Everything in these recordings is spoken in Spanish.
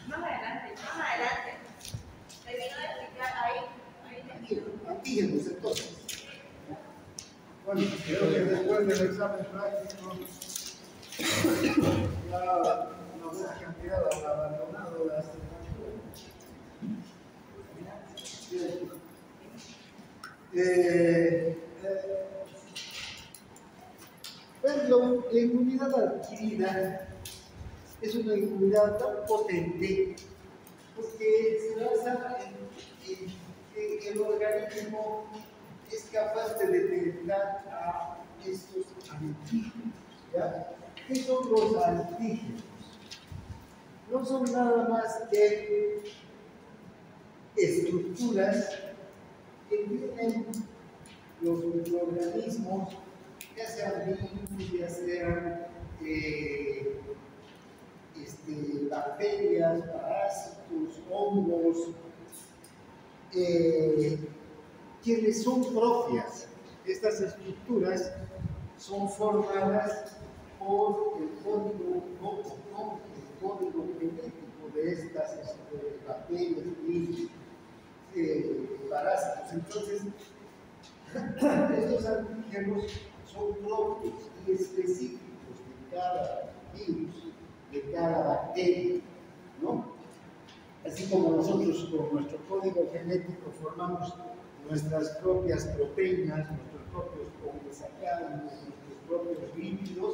Más adelante. Termino de explicar ahí. Antígenos, entonces. Bueno, creo que después del examen práctico, ya una buena cantidad han abandonado la asignatura. La inmunidad adquirida es una inmunidad tan potente porque se basa en que el organismo es capaz de detectar a estos antígenos. ¿Ya? ¿Qué son los antígenos? No son nada más que estructuras que tienen los microorganismos, ya sean virus, ya sean bacterias, parásitos, hongos, quienes son propias. Estas estructuras son formadas por el código genético de estas bacterias, virus, parásitos. Entonces, estos antígenos son propios y específicos de cada virus, de cada bacteria, ¿no? Así como nosotros con nuestro código genético formamos nuestras propias proteínas, nuestros propios polisacáridos, nuestros propios lípidos,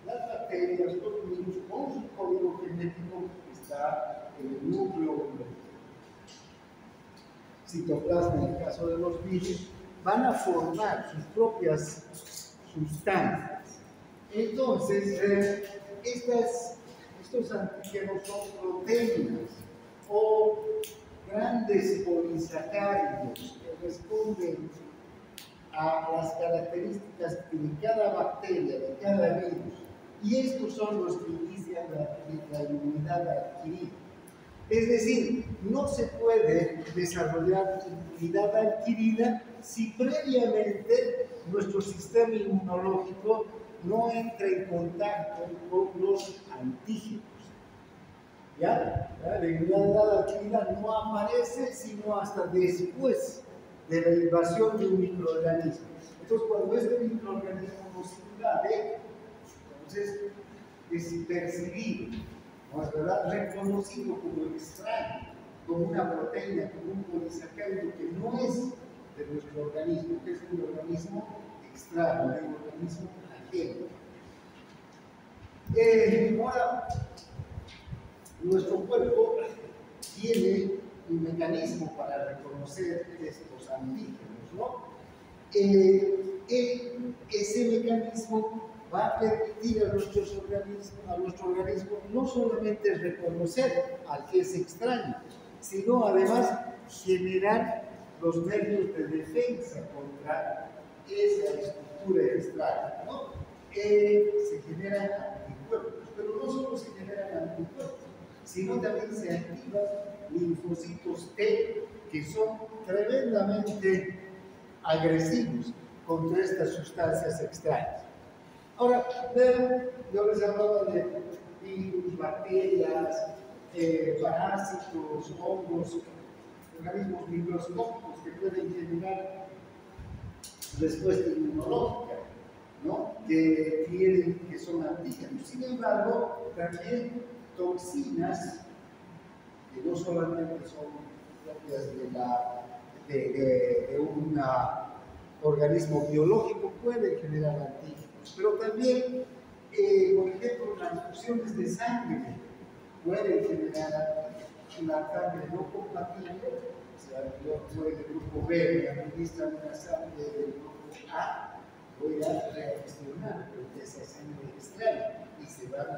las bacterias, los virus, con su código genético está en el núcleo citoplasma, en el caso de los virus, van a formar sus propias sustancias. Entonces, estos antígenos son proteínas o grandes polisacáridos que responden a las características de cada bacteria, de cada virus, y estos son los que inician la inmunidad adquirida. Es decir, no se puede desarrollar inmunidad adquirida si previamente nuestro sistema inmunológico no entra en contacto con los antígenos. ¿Ya? La inmunidad adquirida no aparece sino hasta después de la invasión de un microorganismo. Entonces, cuando este microorganismo nos invade, entonces es percibido, ¿no es verdad? Reconocido como extraño, como una proteína, como un polisacárido que no es de nuestro organismo, que es un organismo extraño, un organismo ajeno. Ahora, nuestro cuerpo tiene un mecanismo para reconocer estos antígenos, ¿no? Ese mecanismo va a permitir a nuestro organismo no solamente reconocer al que es extraño, sino además generar los medios de defensa contra esa estructura extraña, ¿no? Se generan anticuerpos, pero no solo se generan anticuerpos, sino también se activan linfocitos T que son tremendamente agresivos contra estas sustancias extrañas. Ahora, yo les hablaba de virus, bacterias, parásitos, hongos, organismos microscópicos que pueden generar respuesta inmunológica, ¿no? que son antígenos. Sin embargo, también toxinas que no solamente son propias de un organismo biológico pueden generar antígenos, pero también, por ejemplo, transfusiones de sangre pueden generar una sangre no compatible. O sea, yo soy del grupo B, me administran una sangre del grupo A, voy a reaccionar con esa sangre extraña y se van a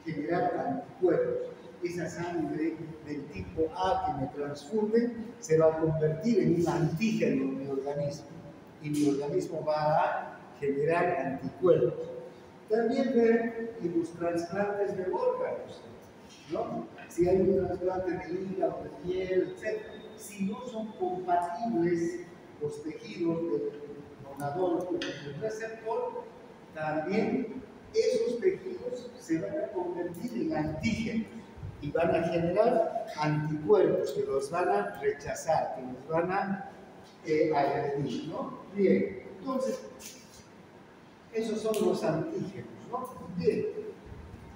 generar anticuerpos. Esa sangre del tipo A que me transfunde se va a convertir en un antígeno en mi organismo y mi organismo va a generar anticuerpos. También ver en los trasplantes de órganos, ¿no? Si hay un trasplante de hígado, de piel, etc., si no son compatibles los tejidos del donador con el receptor, también esos tejidos se van a convertir en antígenos. y van a generar anticuerpos que los van a rechazar, que los van a agredir, ¿no? Bien, entonces, esos son los antígenos, ¿no? Bien,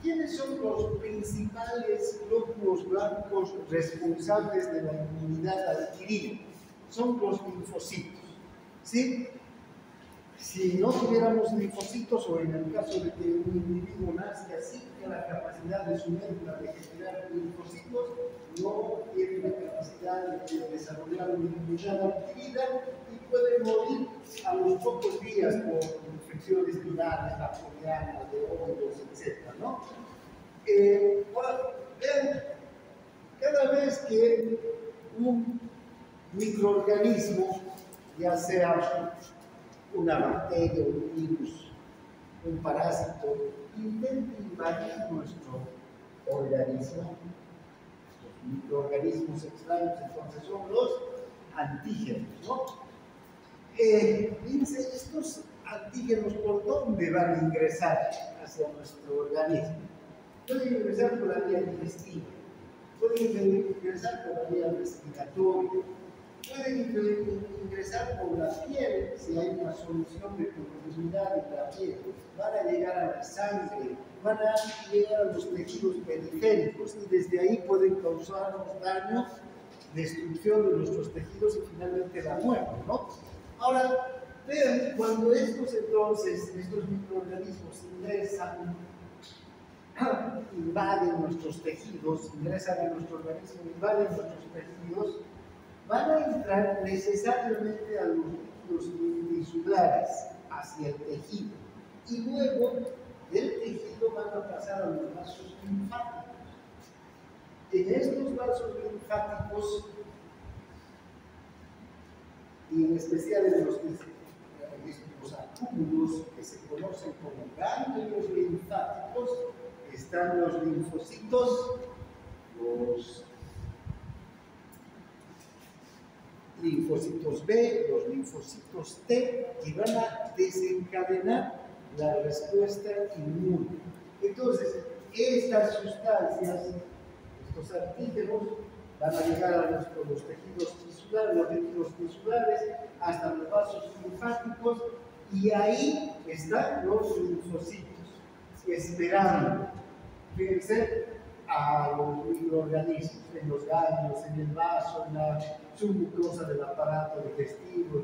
¿quiénes son los principales glóbulos blancos responsables de la inmunidad adquirida? Son los linfocitos, ¿sí? Si no tuviéramos linfocitos, o en el caso de que un individuo nazca así, que la capacidad de su médula de generar linfocitos, no tiene la capacidad de desarrollar una inmunidad adquirida y puede morir a los pocos días por infecciones virales, bacterianas, de hongos, etc., ¿no? Ahora, vean, cada vez que un microorganismo, ya sea una bacteria, un virus, un parásito, intenta invadir nuestro organismo, estos microorganismos extraños, entonces son los antígenos, ¿no? Fíjense, estos antígenos, ¿por dónde van a ingresar hacia nuestro organismo? Pueden ingresar por la vía digestiva, pueden ingresar por la vía respiratoria, pueden ingresar por la piel, si hay una solución de porosidad en la piel, van a llegar a la sangre, van a llegar a los tejidos periféricos y desde ahí pueden causarnos daño, destrucción de nuestros tejidos y finalmente la muerte, ¿no? Ahora, vean, cuando estos microorganismos ingresan, invaden nuestros tejidos, ingresan a nuestro organismo, invaden nuestros tejidos, van a entrar necesariamente a los líquidos tisulares hacia el tejido y luego del tejido van a pasar a los vasos linfáticos. En estos vasos linfáticos, y en especial en los acúmulos que se conocen como ganglios linfáticos, están los linfocitos, los linfocitos B, los linfocitos T, que van a desencadenar la respuesta inmune. Entonces, estas sustancias, estos antígenos, van a llegar a los tejidos tisulares, hasta los vasos linfáticos, y ahí están los linfocitos, esperando, fíjense, a los microorganismos, en los ganglios, en el vaso, en la submucosa del aparato digestivo,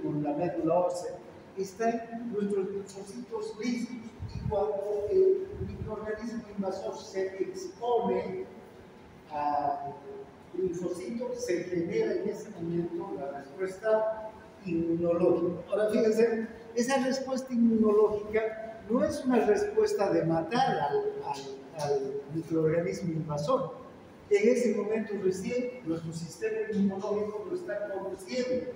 en la médula ósea, están nuestros linfocitos listos. Y cuando el microorganismo invasor se expone al linfocito, se genera en ese momento la respuesta inmunológica. Ahora fíjense, esa respuesta inmunológica no es una respuesta de matar al microorganismo invasor. En ese momento recién nuestro sistema inmunológico lo está conociendo,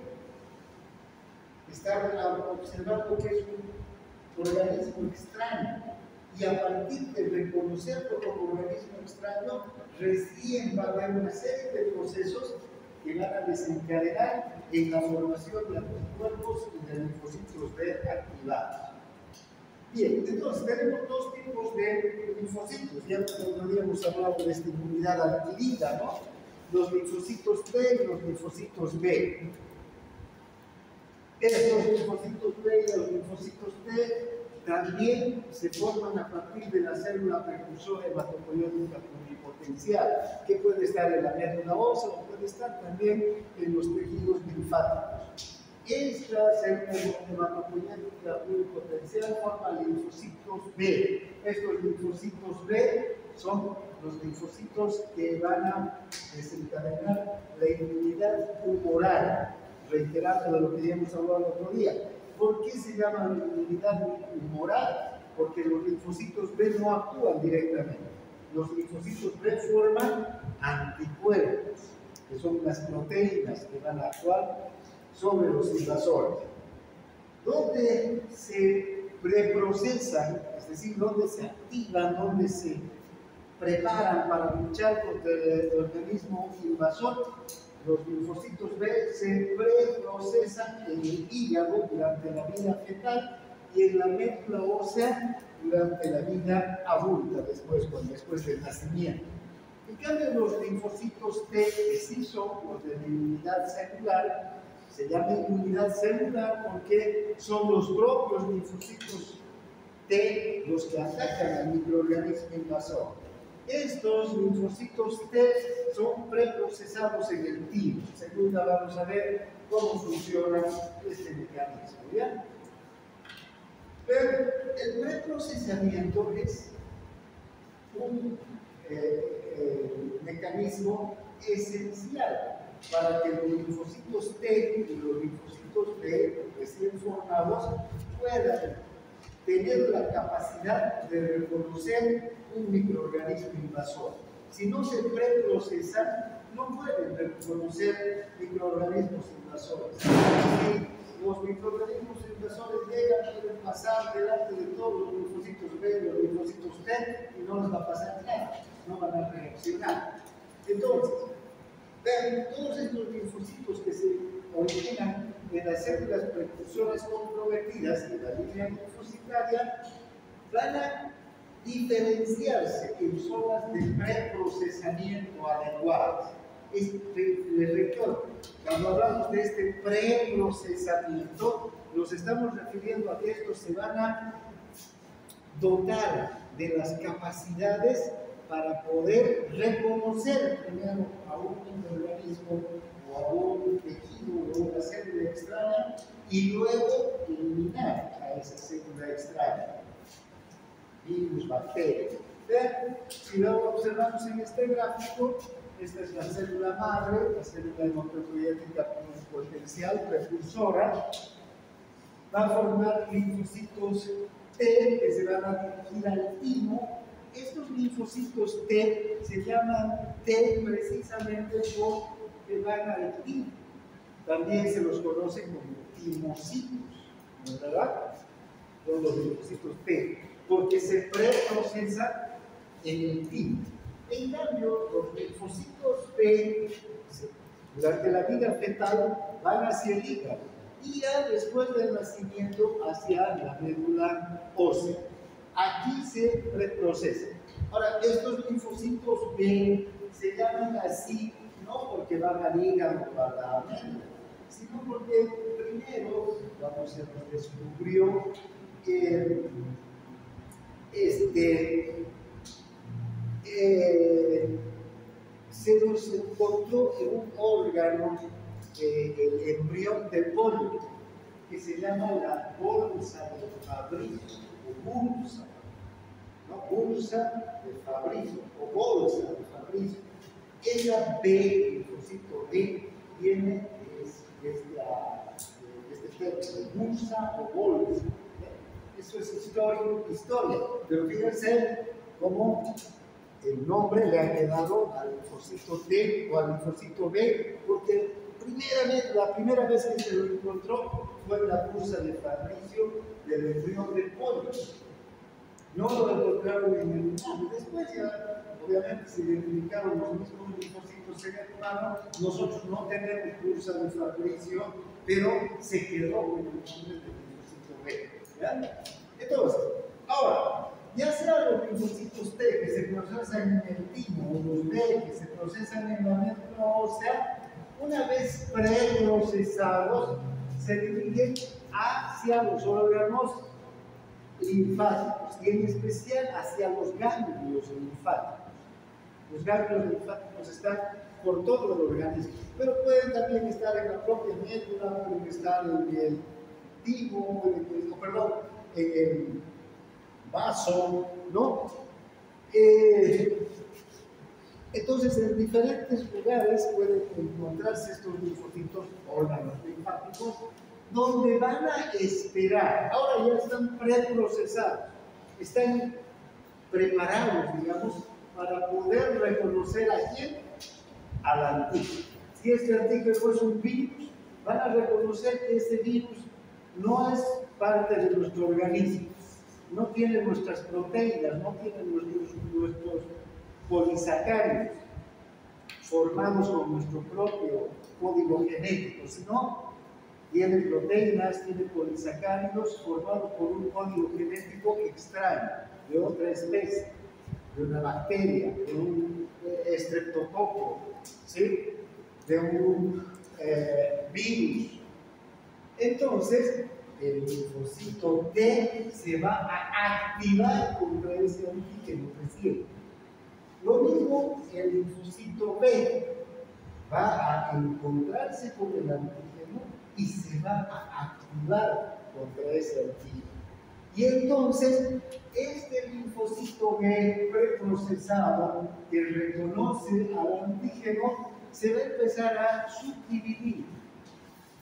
está observando que es un organismo extraño, y a partir de reconocerlo como organismo extraño, recién va a haber una serie de procesos que van a desencadenar en la formación de anticuerpos y de linfocitos B activados. Bien, entonces tenemos dos tipos de linfocitos. Ya habíamos hablado de esta inmunidad adquirida, ¿no? Los linfocitos T y los linfocitos B. Estos linfocitos B y los linfocitos T también se forman a partir de la célula precursora hematopoyética pluripotencial, que puede estar en la médula ósea o puede estar también en los tejidos linfáticos. Esta célula hematopoyética pluripotencial forma linfocitos B. Estos linfocitos B son los linfocitos que van a desencadenar la inmunidad humoral, reiterando de lo que ya hemos hablado el otro día. ¿Por qué se llama inmunidad humoral? Porque los linfocitos B no actúan directamente. Los linfocitos B forman anticuerpos, que son las proteínas que van a actuar sobre los invasores. Donde se preprocesan, es decir, donde se activan, donde se preparan para luchar contra el organismo invasor, los linfocitos B se preprocesan en el hígado durante la vida fetal y en la médula ósea durante la vida adulta, después del nacimiento. En cambio, los linfocitos T, que sí son los de la inmunidad celular, se llaman inmunidad celular porque son los propios linfocitos T los que atacan al microorganismo invasor. Estos linfocitos T son preprocesados en el timo. Segunda vamos a ver cómo funciona este mecanismo, ¿ya? Pero el preprocesamiento es un mecanismo esencial para que los linfocitos T y los linfocitos B recién formados puedan tener la capacidad de reconocer un microorganismo invasor. Si no se preprocesan, no pueden reconocer microorganismos invasores. Si los microorganismos invasores llegan, pueden pasar delante de todos los linfocitos B, los linfocitos T, y no les va a pasar nada, no van a reaccionar. Entonces, vean, todos estos linfocitos que se originan en las células precursoras comprometidas de la línea linfocitaria van a diferenciarse en zonas de preprocesamiento adecuadas. Les recuerdo, cuando hablamos de este preprocesamiento, nos estamos refiriendo a que estos se van a dotar de las capacidades para poder reconocer primero a un microorganismo o a un tejido o una célula extraña y luego eliminar a esa célula extraña, virus, bacterias. Vean, si lo observamos en este gráfico, esta es la célula madre, la célula hematopoietica con potencial precursora, va a formar linfocitos T que se van a dirigir al timo. Estos linfocitos T se llaman T precisamente porque van al timo. También se los conoce como timocitos, ¿verdad? Son los linfocitos T, porque se preprocesan en el timo. En cambio, los linfocitos B, durante la vida fetal, van hacia el hígado y ya después del nacimiento hacia la médula ósea. Aquí se preprocesan. Ahora, estos linfocitos B se llaman así no porque van al hígado para la médula, sino porque primero, se nos descubrió que se nos encontró en un órgano, el embrión de polio, que se llama la bolsa de Fabry, o bolsa, ¿no? Bolsa de Fabry, o bolsa de Fabry. Esa B, linfocito B, viene de este término, bolsa o bolsa. Eso es historia, pero fíjense cómo el nombre le ha quedado al linfocito T o al linfocito B, porque la primera vez que se lo encontró fue en la bolsa de Fabricio del embrión de polio. No lo encontraron en el humano. Después ya, obviamente, se identificaron los mismos linfocitos en el humano. Nosotros no tenemos bolsa de Fabricio, pero se quedó con el nombre del linfocito B. ¿Ya? Entonces, ahora, ya sea los linfocitos T que se procesan en el timo o los B que se procesan en la médula ósea, una vez preprocesados, se dirigen hacia los órganos linfáticos y en especial hacia los ganglios linfáticos. Los ganglios linfáticos están por todo el organismo, pero pueden también estar en la propia médula, pueden estar en el timo, en el vaso, ¿no? Entonces, en diferentes lugares pueden encontrarse estos linfocitos, órganos linfáticos, donde van a esperar. Ahora ya están preprocesados, están preparados, digamos, para poder reconocer a quién, al antígeno. Si este antígeno es un virus, van a reconocer que este virus no es parte de nuestro organismo, no tiene nuestras proteínas, no tiene nuestros polisacáridos formados con nuestro propio código genético, sino tiene proteínas, tiene polisacáridos formados por un código genético extraño, de otra especie, de una bacteria, de estreptococo, ¿sí? De un virus. Entonces, el linfocito T se va a activar contra ese antígeno recién. Lo mismo el linfocito B va a encontrarse con el antígeno y se va a activar contra ese antígeno. Y entonces, este linfocito B preprocesado que reconoce al antígeno se va a empezar a subdividir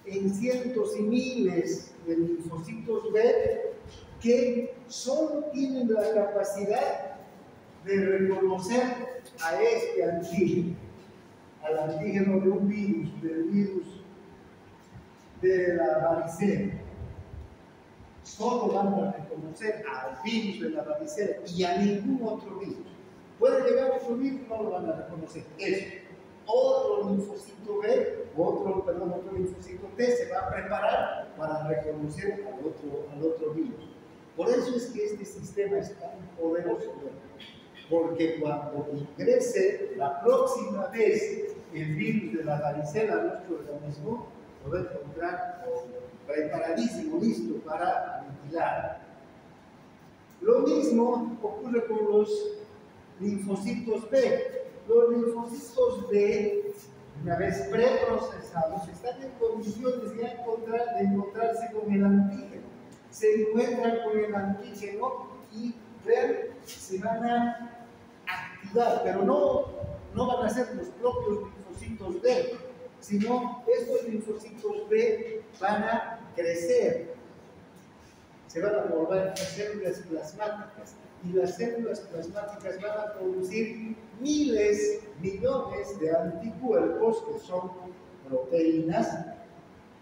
en cientos y miles de linfocitos B que solo tienen la capacidad de reconocer a este antígeno, al antígeno de un virus, del virus de la varicela. Solo van a reconocer al virus de la varicela y a ningún otro virus. Puede llegar otro virus, no lo van a reconocer. Eso. Otro linfocito B, otro linfocito T se va a preparar para reconocer al otro virus. Por eso es que este sistema es tan poderoso, porque cuando ingrese la próxima vez el virus de la varicela a nuestro organismo, lo va a encontrar preparadísimo, listo para aniquilar. Lo mismo ocurre con los linfocitos B. Los linfocitos B, una vez preprocesados, están en condiciones ya de encontrarse con el antígeno. Se encuentran con el antígeno y se van a activar, pero no van a ser los propios linfocitos B, sino estos linfocitos B van a crecer, se van a volver células plasmáticas, y las células plasmáticas van a producir miles, millones de anticuerpos, que son proteínas,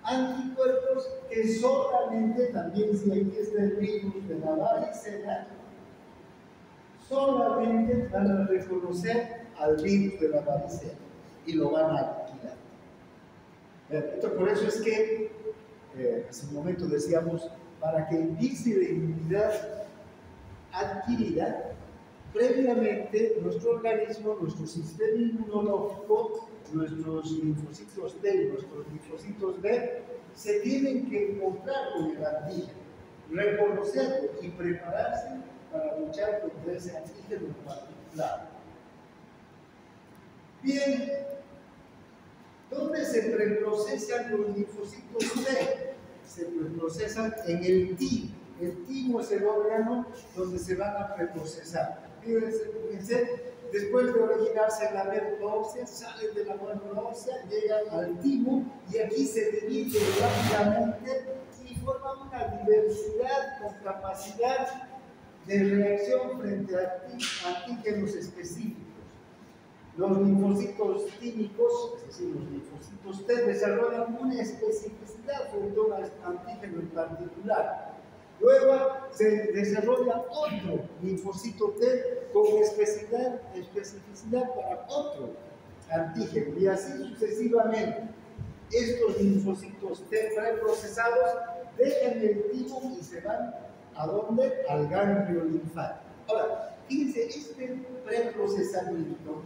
anticuerpos que solamente, también si aquí está el virus de la varicela, solamente van a reconocer al virus de la varicela y lo van a aniquilar. Entonces, por eso es que hace un momento decíamos, para que empiece la inmunidad adquirida, previamente nuestro organismo, nuestro sistema inmunológico, nuestros linfocitos T y nuestros linfocitos B se tienen que encontrar con el antígeno, reconocerlo y prepararse para luchar contra ese antígeno en particular. Bien, ¿dónde se preprocesan los linfocitos B? Se preprocesan en el timo. El timo es el órgano donde se van a preprocesar. Fíjense, después de originarse en la médula ósea, salen de la médula ósea, llegan al timo y aquí se dividen rápidamente y forman una diversidad con capacidad de reacción frente a antígenos específicos. Los linfocitos tímicos, es decir, los linfocitos T, desarrollan una especificidad frente a un antígeno en particular. Luego se desarrolla otro linfocito T con especificidad para otro antígeno, y así sucesivamente. Estos linfocitos T preprocesados dejan el timo y se van ¿a dónde? Al ganglio linfático. Ahora, fíjense, este preprocesamiento,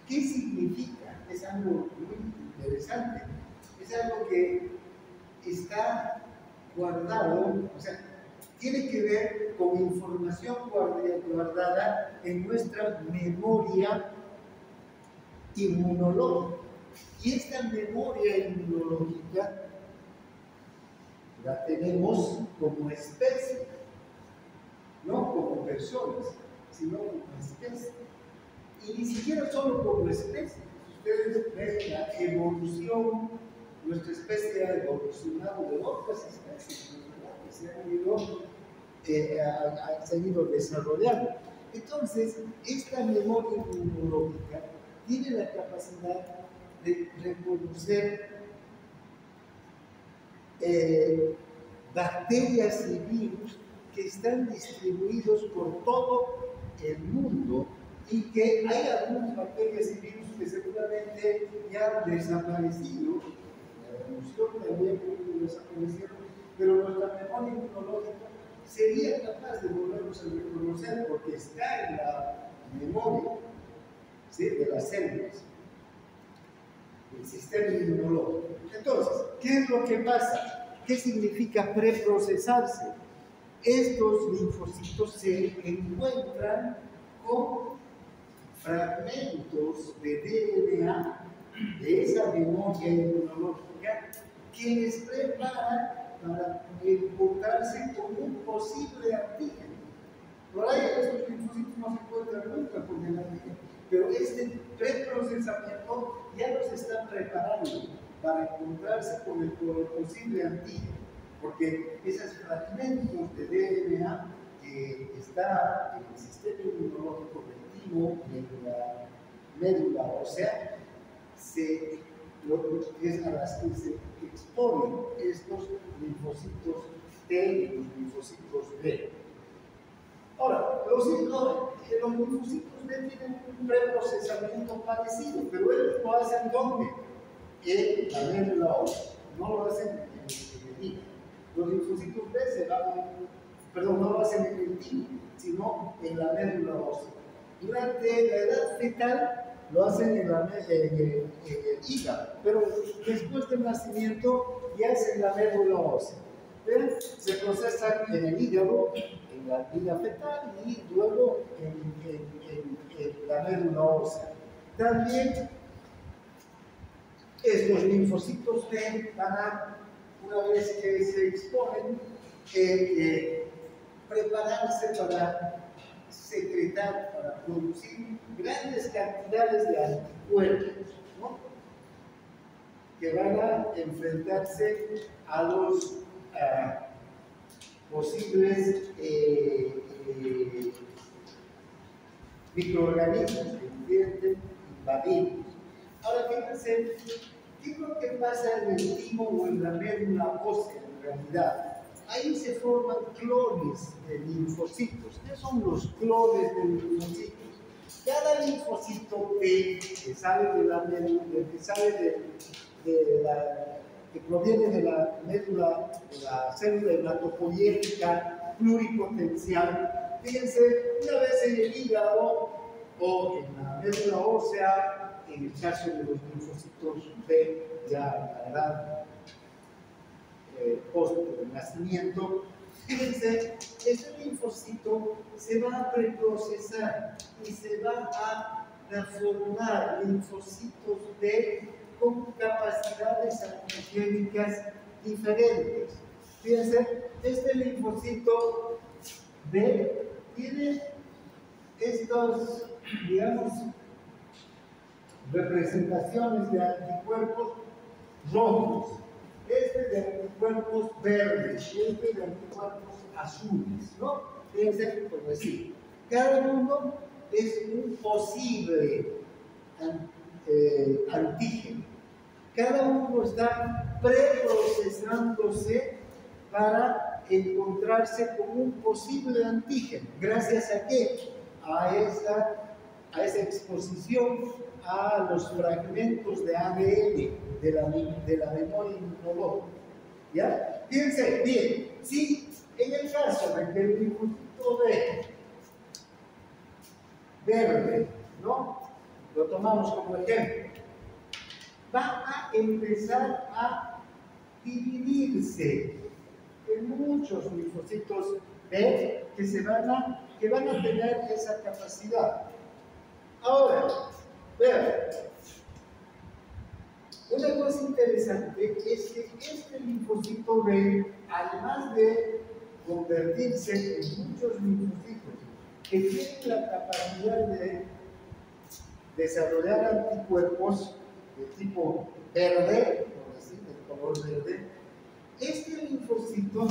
¿qué significa? Es algo muy interesante. Es algo que está guardado, o sea, tiene que ver con información guardada en nuestra memoria inmunológica. Y esta memoria inmunológica la tenemos como especie, no como personas, sino como especie. Y ni siquiera solo como especie. Ustedes ven la evolución, nuestra especie ha evolucionado de otras especies, ¿verdad? Que se han ido desarrollando. Entonces, esta memoria inmunológica tiene la capacidad de reconocer bacterias y virus que están distribuidos por todo el mundo, y que hay algunas bacterias y virus que seguramente ya han desaparecido, la evolución también desaparecieron, pero nuestra memoria inmunológica sería capaz de volverlos a reconocer porque está en la memoria. ¿sí? De las células, del sistema inmunológico. Entonces, ¿qué es lo que pasa? ¿Qué significa preprocesarse? Estos linfocitos se encuentran con fragmentos de DNA de esa memoria inmunológica que les preparan para encontrarse con un posible antígeno. Por ahí estos linfocitos no se encuentran nunca con el antígeno, pero este preprocesamiento ya los está preparando para encontrarse con el posible antígeno, porque esos fragmentos de DNA que está en el sistema inmunológico colectivo y en la médula ósea, es a las que se exponen estos linfocitos T y los linfocitos B. Ahora, los linfocitos B tienen un preprocesamiento parecido, pero ellos lo hacen ¿dónde? En la médula ósea, no lo hacen en el hígado. Los linfocitos B no lo hacen en el hígado, sino en la médula ósea. Durante la edad fetal lo hacen en el hígado, pero después del nacimiento ya es en la médula ósea. ¿Ven? Se procesan en el hígado, en la vida fetal y luego en la médula ósea. También estos linfocitos B van a, una vez que se exponen, prepararse para secretar, para producir grandes cantidades de anticuerpos, ¿no? Que van a enfrentarse a los posibles microorganismos que intenten invadirlos. Ahora fíjense, ¿qué es lo que pasa en el timo o en la médula ósea en realidad? Ahí se forman clones de linfocitos. ¿Qué son los clones de linfocitos? Cada linfocito B que sale de la médula, que proviene de la médula, de la célula hematopoyética pluripotencial, fíjense, una vez en el hígado o en la médula ósea, en el caso de los linfocitos B, ya a la edad post del nacimiento, fíjense, este linfocito se va a preprocesar y se va a transformar linfocitos B con capacidades antigénicas diferentes. Fíjense, este linfocito B tiene estos, digamos, representaciones de anticuerpos rojos, este de anticuerpos verdes, este de anticuerpos azules, ¿no? Fíjense, por decir, cada uno es un posible antígeno. Cada uno está preprocesándose para encontrarse con un posible antígeno. ¿Gracias a qué? A esa exposición a los fragmentos de ADN de la memoria inmunológica. ¿Ya? Fíjense, bien, si en el caso de que el linfocito verde, ¿no? Lo tomamos como ejemplo, va a empezar a dividirse en muchos linfocitos B que van a tener esa capacidad. Ahora, vean, una cosa interesante es que este linfocito B, además de convertirse en muchos linfocitos que tienen la capacidad de desarrollar anticuerpos de tipo verde, por decir, de color verde, este linfocito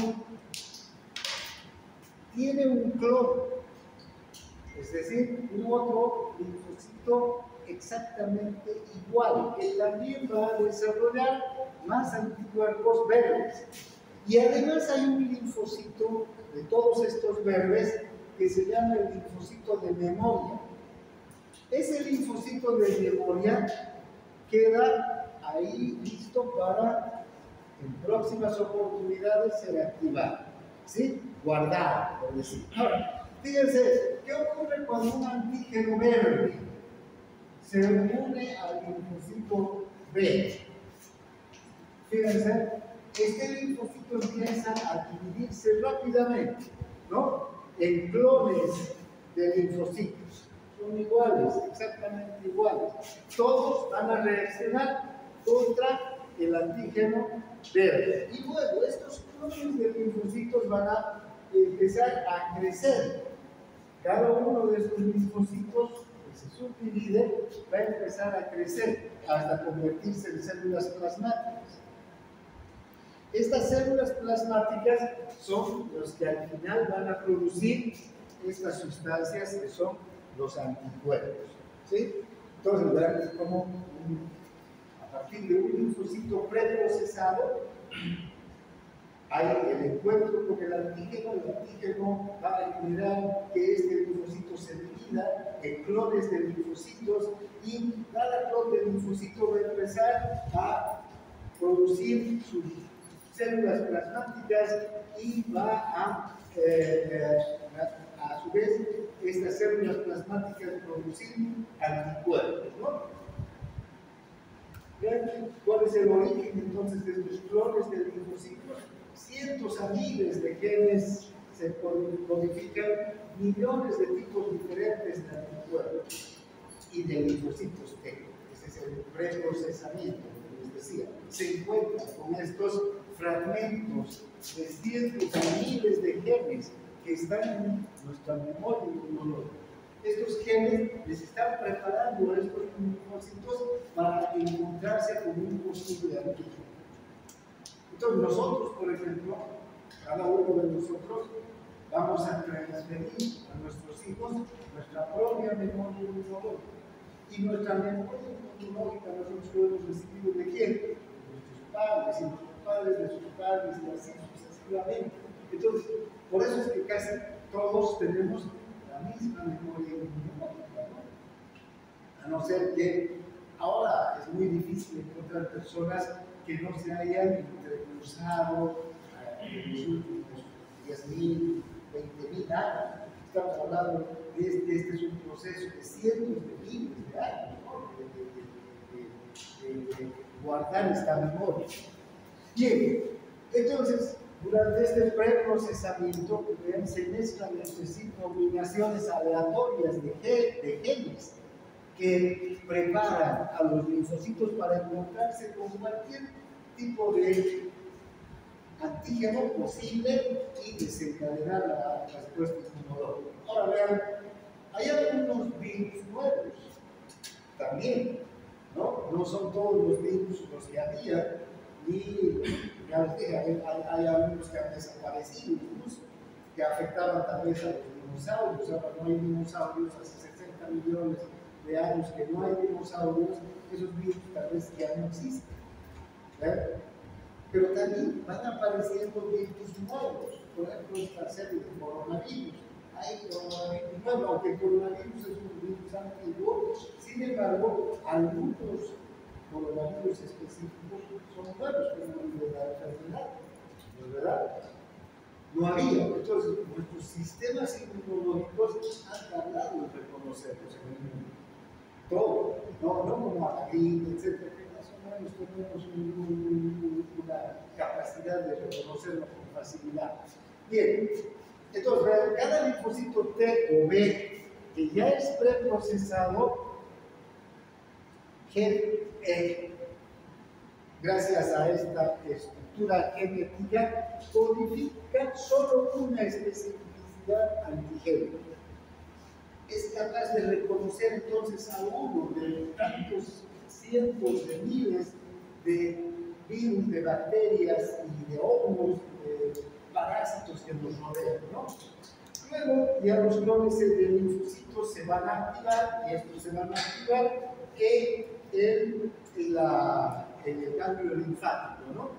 tiene un clon, es decir, un otro linfocito exactamente igual, que también va a desarrollar más anticuerpos verdes. Y además hay un linfocito de todos estos verdes que se llama el linfocito de memoria. Ese linfocito de memoria queda ahí listo para en próximas oportunidades ser activado, ¿sí? Guardado, por decir. Ahora, fíjense, ¿qué ocurre cuando un antígeno verde se une al linfocito B. Fíjense, este linfocito empieza a dividirse rápidamente, ¿no? En clones de linfocitos. Son iguales, exactamente iguales. Todos van a reaccionar contra el antígeno verde. Y luego estos clones de linfocitos van a empezar a crecer. Cada uno de estos linfocitos que se subdivide va a empezar a crecer hasta convertirse en células plasmáticas. Estas células plasmáticas son los que al final van a producir estas sustancias que son los anticuerpos, ¿sí? Entonces, verán como a partir de un linfocito preprocesado hay el encuentro con el antígeno va a generar que este linfocito se divida en clones de linfocitos y cada clon de linfocito va a empezar a producir sus células plasmáticas y va a su vez estas células plasmáticas producir anticuerpos, ¿no? ¿Vean cuál es el origen entonces de estos clones de linfocitos? Cientos a miles de genes se codifican, millones de tipos diferentes de anticuerpos y de linfocitos T. Ese es el preprocesamiento, como les decía. Se encuentran con estos fragmentos de cientos a miles de genes que están en nuestra memoria inmunológica. Estos genes les están preparando a estos linfocitos para encontrarse con un posible antígeno. Entonces nosotros, por ejemplo, cada uno de nosotros vamos a transferir a nuestros hijos nuestra propia memoria inmunológica. Y nuestra memoria inmunológica nosotros lo hemos recibido ¿de quién? De nuestros padres y nuestros padres de sus padres y así sucesivamente. Entonces, por eso es que casi todos tenemos la misma memoria inmunológica, ¿no? A no ser que ahora es muy difícil encontrar personas que no se hayan entrecruzado en los últimos 10.000, 20.000 años. Estamos hablando de este es un proceso de cientos de miles de años, ¿no? de guardar esta memoria. Bien, entonces, durante este preprocesamiento se mezclan entre sí combinaciones aleatorias de genes que preparan a los linfocitos para encontrarse con cualquier tipo de antígeno posible y desencadenar la respuesta inmunológica. Ahora vean, hay algunos virus nuevos también, ¿no? No son todos los virus los que había, ni, ya les dije, hay algunos que han desaparecido incluso, que afectaban también a los dinosaurios. Ahora no hay dinosaurios, hace 60 millones de años que no hay dinosaurios, esos virus tal vez ya no existen, ¿verdad? Pero también van apareciendo virus nuevos, por ejemplo esta serie de coronavirus. Hay coronavirus nuevo, aunque el coronavirus es un virus antiguo, sin embargo, algunos coronavirus específicos son nuevos, como el de la enfermedad, ¿no es verdad? No había, entonces nuestros sistemas inmunológicos han tardado en reconocerlos en el mundo. Todo, no como a la gripe, etc. Más o menos tenemos una capacidad de reconocerlo con facilidad. Bien, entonces cada linfocito T o B que ya es preprocesado, gracias a esta estructura genética, codifica solo una especificidad antigénica. Es capaz de reconocer entonces a uno de tantos cientos de miles de virus, de bacterias y de hongos, de parásitos que nos rodean, ¿no? Luego ya los clones de linfocitos se van a activar y estos se van a activar en el cambio linfático, ¿no?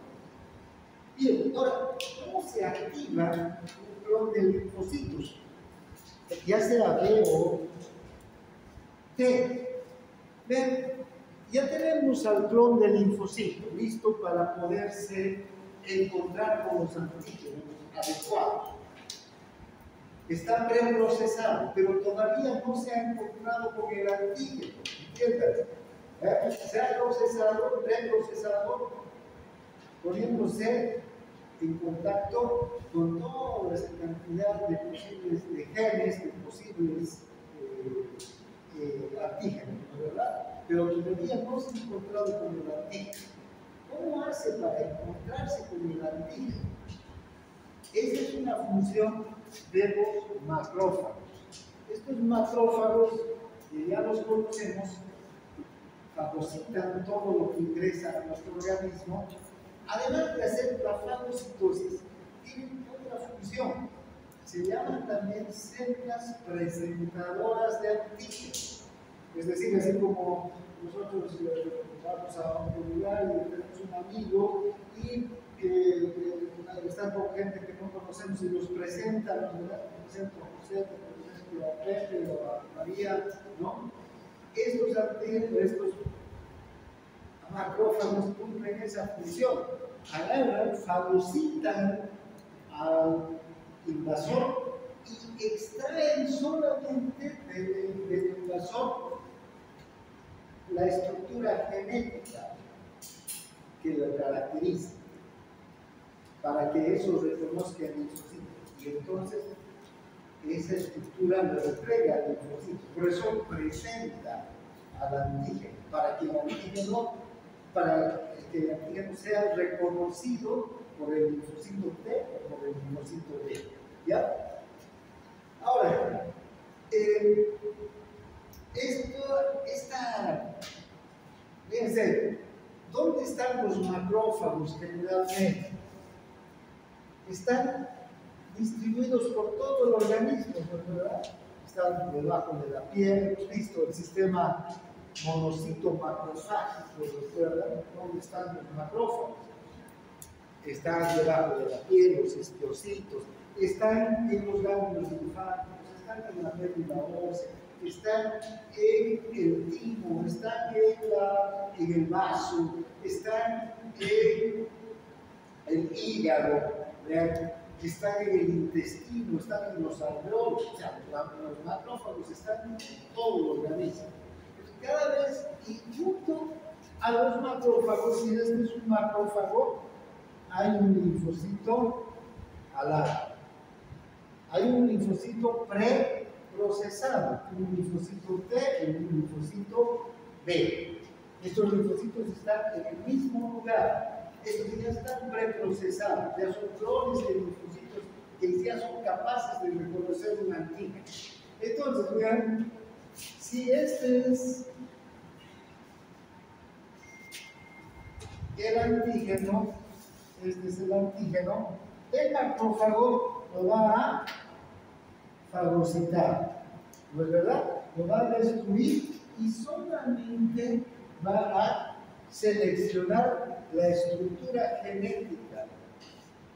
Bien, ahora, ¿cómo se activa un clon de linfocitos? Ya sea B o T. Ven, ya tenemos al clon del linfocito listo para poderse encontrar con los antígenos adecuados. está preprocesado, pero todavía no se ha encontrado con el antígeno, ¿entiendes? Se ha procesado, preprocesado, poniéndose en contacto con toda esa cantidad de posibles de genes, de posibles antígenos, ¿verdad? Pero todavía no se ha encontrado con el antígeno. ¿Cómo hace para encontrarse con el antígeno? Esa es una función de los macrófagos. Estos macrófagos, que ya los conocemos, fagocitan todo lo que ingresa a nuestro organismo. Además de hacer la fagocitosis, tienen otra función. Se llaman también células presentadoras de antígenos. Es decir, así como nosotros vamos a un lugar y tenemos un amigo y están con gente que no conocemos y los presentan, ¿verdad? Presento a José, presento a Pepe o a María, ¿no? Estos antígenos, estos macrófagos cumplen esa función. Agarran, fagocitan al invasor y extraen solamente del invasor la estructura genética que lo caracteriza, para que eso reconozca el linfocito. Y entonces esa estructura lo entrega al linfocito. Por eso presenta al antígeno, para que el antígeno sea reconocido por el linfocito T o por el linfocito B. ¿Ya? Ahora, fíjense, ¿dónde están los macrófagos generalmente? Están distribuidos por todo el organismo, ¿verdad? Están debajo de la piel, hemos visto el sistema monocito macrofágico, ¿recuerdan? ¿Dónde están los macrófagos? Están debajo de la piel, los esquiocitos, están en los ganglios linfáticos, están en la médula ósea, están en el timo, están en el vaso, están en el hígado, están en el intestino, están en los alveolos. O sea, los macrófagos están en todo el organismo. Cada vez, y junto a los macrófagos, si este es un macrófago, hay un linfocito al lado. Hay un linfocito preprocesado, un linfocito T y un linfocito B. Estos linfocitos están en el mismo lugar. Estos ya están preprocesados, ya son clones de linfocitos que ya son capaces de reconocer un antígeno. Entonces, vean, si este es el antígeno, el macrófago lo va a fagocitar, ¿no es verdad? Lo va a destruir y solamente va a seleccionar la estructura genética,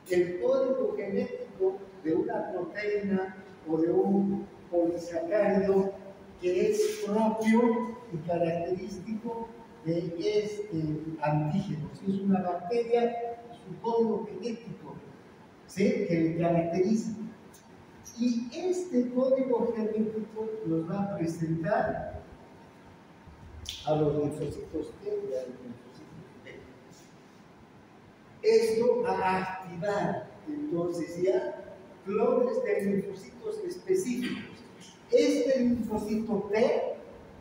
el código genético de una proteína o de un polisacárido que es propio y característico de este antígeno. Si es una bacteria, su código genético, ¿sí?, que le caracteriza. Y este código genético nos va a presentar a los linfocitos T y a los linfocitos B. Esto va a activar entonces ya clones de linfocitos específicos. Este linfocito T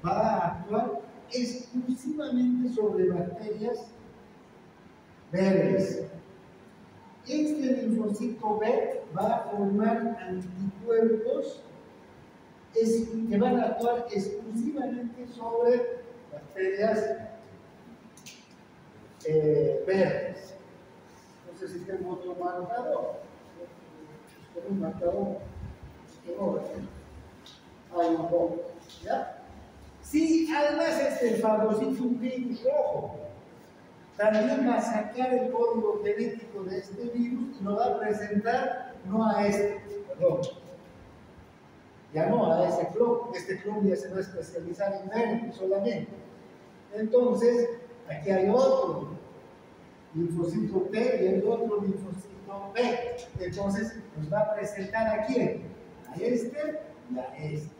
va a actuar exclusivamente sobre bacterias verdes. Este linfocito B va a formar anticuerpos que van a actuar exclusivamente sobre bacterias verdes. No sé si tengo otro marcador. Con un marcador. Hay un poco. ¿Ya? Si además este fagocito un virus rojo, también va a sacar el código genético de este virus y lo va a presentar no a este, perdón, ya no a ese clon. Este clon ya se va a especializar en verde solamente. Entonces, aquí hay otro linfocito T y hay otro linfocito B. Entonces, nos va a presentar a quién? A este y a este.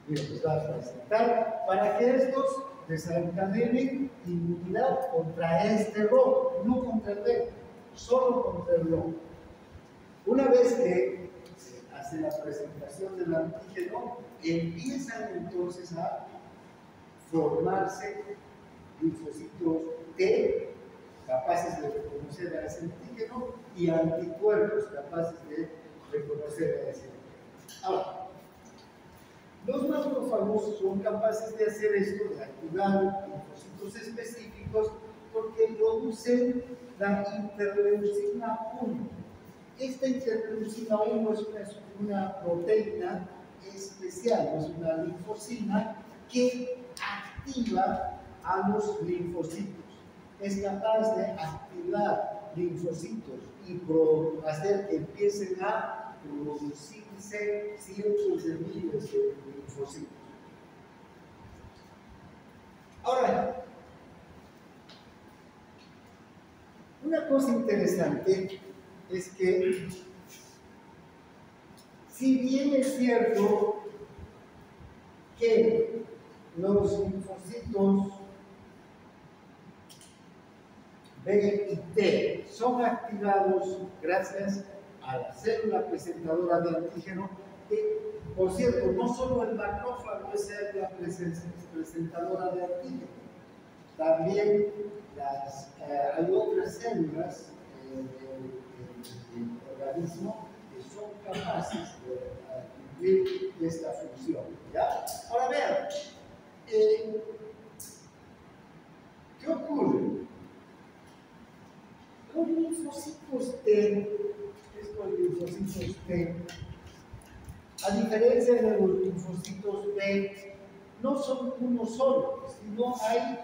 Bien, les va a presentar para que estos desencadenen inmunidad contra este rojo, no contra el verde, solo contra el rojo. Una vez que se hace la presentación del antígeno, empiezan entonces a formarse linfocitos T capaces de reconocer a ese antígeno y anticuerpos capaces de reconocer a ese antígeno. Ahora, los macrófagos son capaces de hacer esto, de activar linfocitos específicos, porque producen la interleucina 1. Esta interleucina 1 es una proteína especial, es una linfocina que activa a los linfocitos. Es capaz de activar linfocitos y hacer que empiecen a producirse cientos de miles de linfocitos. Ahora, una cosa interesante es que, si bien es cierto que los linfocitos B y T son activados gracias a la célula presentadora de antígeno, que, por cierto, no solo el macrófago es célula presentadora de antígeno, también hay otras células del organismo que son capaces de cumplir esta función. ¿Ya? Ahora vean, ¿qué ocurre? Los linfocitos T, estos linfocitos T, a diferencia de los linfocitos B, no son uno solo, sino hay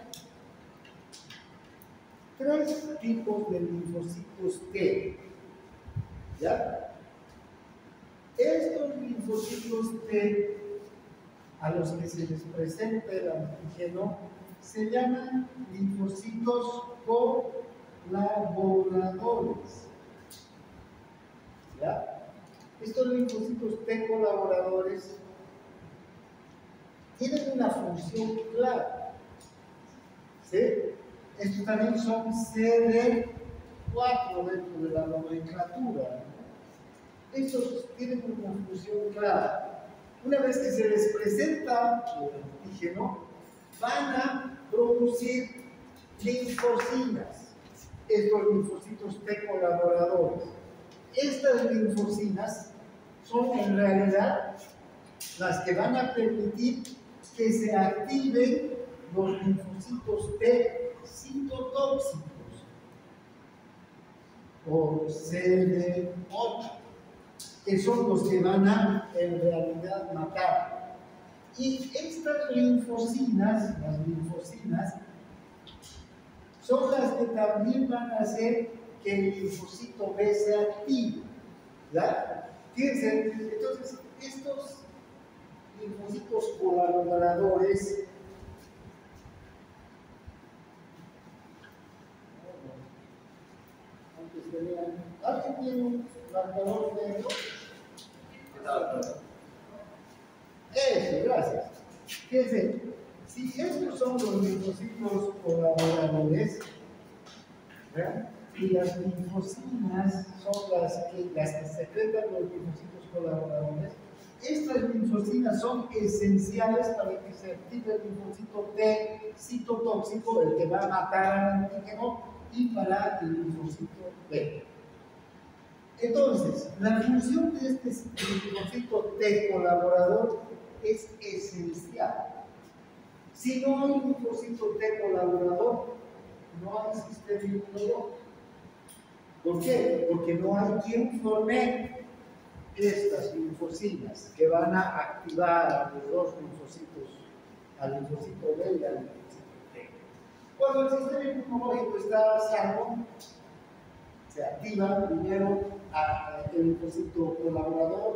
3 tipos de linfocitos T. ¿Ya? Estos linfocitos T, a los que se les presenta el antígeno, se llaman linfocitos colaboradores. ¿Ya? Estos linfocitos T colaboradores tienen una función clara. ¿Sí? Estos también son CD4 dentro de la nomenclatura. Estos tienen una función clara. Una vez que se les presenta el antígeno, van a producir linfocinas, estos linfocitos T colaboradores. Estas linfocinas son en realidad las que van a permitir que se activen los linfocitos T citotóxicos o CD8, que son los que van a en realidad matar. Y estas linfocinas, las linfocinas, son las que también van a hacer que el linfocito B se active. ¿Ya? Fíjense, entonces, estos linfocitos colaboradores ¿alguien tiene un marcador negro? Eso, gracias. Fíjense, si estos son los linfocitos colaboradores, ¿verdad? Y las linfocinas son las que secretan los linfocitos colaboradores, estas linfocinas son esenciales para que se active el linfocito T citotóxico, el que va a matar al antígeno, y para el linfocito B. Entonces, la función de este linfocito T colaborador es esencial. Si no hay linfocito T colaborador, no hay sistema inmunológico. ¿Por qué? Porque no hay quien forme estas linfocinas que van a activar a los dos linfocitos, al linfocito B y al linfocito T. Cuando el sistema inmunológico está sano, se activa primero el linfocito colaborador,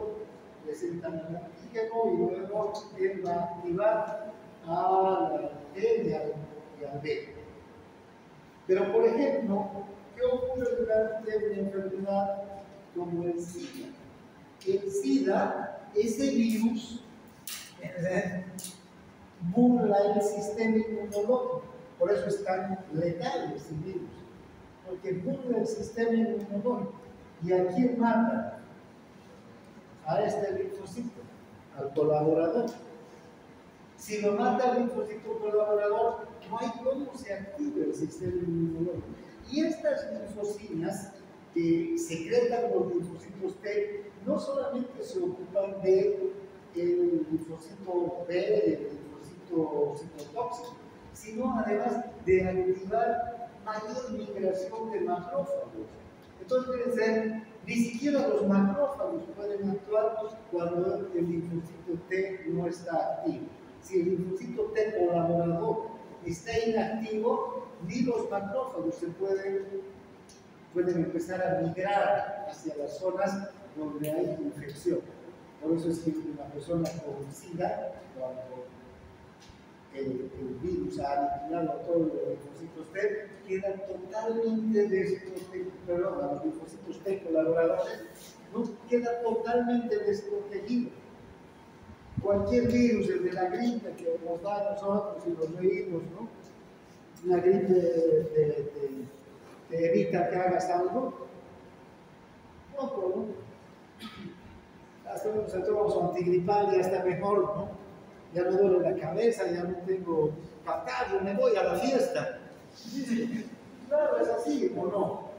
presentan el antígeno y luego él va a activar al T y al B. Pero, por ejemplo, ¿qué ocurre durante una enfermedad como el SIDA? el SIDA, ese virus, burla el sistema inmunológico. Por eso es tan letal ese virus, porque burla el sistema inmunológico. ¿Y a quién mata? A este linfocito, al colaborador. Si lo mata el linfocito colaborador, no hay cómo se active el sistema inmunológico. Y estas linfocinas que secretan los linfocitos T no solamente se ocupan del linfocito B, el linfocito citotóxico, sino además de activar mayor migración de macrófagos. Entonces, fíjense, ni siquiera los macrófagos pueden actuar cuando el linfocito T no está activo. Si el linfocito T colaborador está inactivo, ni los macrófagos se pueden empezar a migrar hacia las zonas donde hay infección. Por eso es que una persona con SIDA, cuando el virus ha aniquilado a todos los linfocitos T, queda totalmente desprotegido, perdón, a los linfocitos T colaboradores, ¿no? Queda totalmente desprotegido. Cualquier virus, el de la gripe que nos da a nosotros y los reímos, ¿no? Una gripe te evita que hagas algo, poco, ¿no? Hasta tomamos antigripal, ya está mejor, ¿no? Ya no duele la cabeza, ya no tengo catarro, me voy a la fiesta. Sí, claro, es así, ¿o no?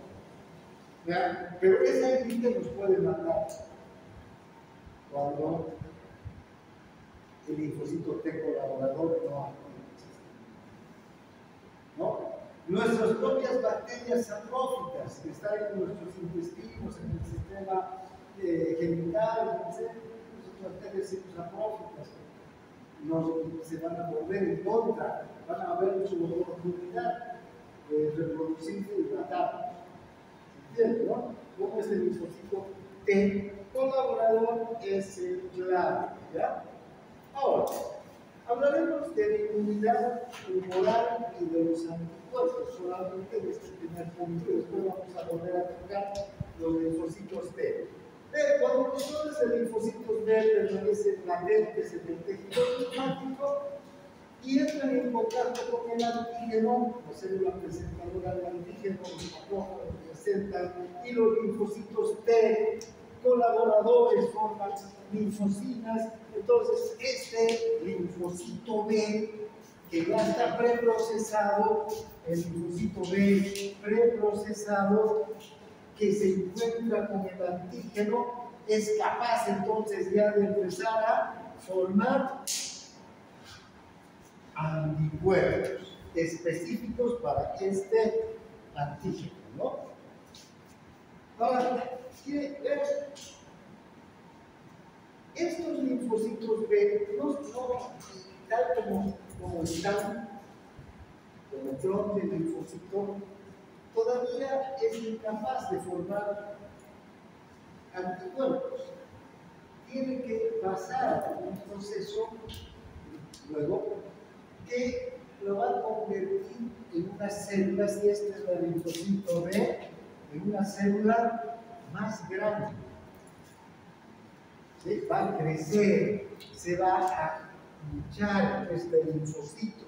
¿Ya? Pero esa gripe nos puede matar cuando el linfocito T colaborador no actúa. ¿No? Nuestras propias bacterias atróficas que están en nuestros intestinos, en el sistema genital, etc., nuestras bacterias atróficas se van a volver en contra, van a ver su oportunidad de reproducirse y matar. ¿Entiendes, no? Como este linfocito T colaborador es el clave, ¿ya? Ahora, hablaremos de la inmunidad humoral y de los anticuerpos, solamente de este primer punto, y después vamos a volver a tocar los linfocitos T. Cuando los flores de linfocitos B permanecen latentes en el tejido linfático y entran en contacto con el antígeno, la célula presentadora del antígeno, los macrófagos presentan, y los linfocitos T colaboradores forman linfocinas. Entonces, este linfocito B, que ya está preprocesado, el linfocito B preprocesado, que se encuentra con el antígeno, es capaz entonces ya de empezar a formar anticuerpos específicos para este antígeno, ¿no? Ahora, ¿quiere ver? Estos linfocitos B, tal como están, como tronco de linfocito, todavía es incapaz de formar anticuerpos. Tiene que pasar un proceso luego que lo va a convertir en unas células, y este es el linfocito B, en una célula más grande. ¿Sí? Va a crecer, se va a hinchar este linfocito.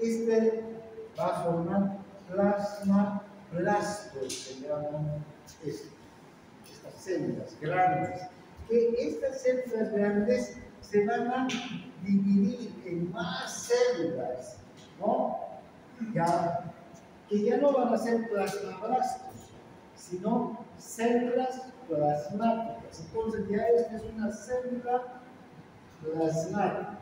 Este va a formar plasmablastos, se llaman estas células grandes. Que estas células grandes se van a dividir en más células, ¿no? Que ya no van a ser plasmablastos, sino células plasmáticas. Entonces ya esta es una célula plasmática.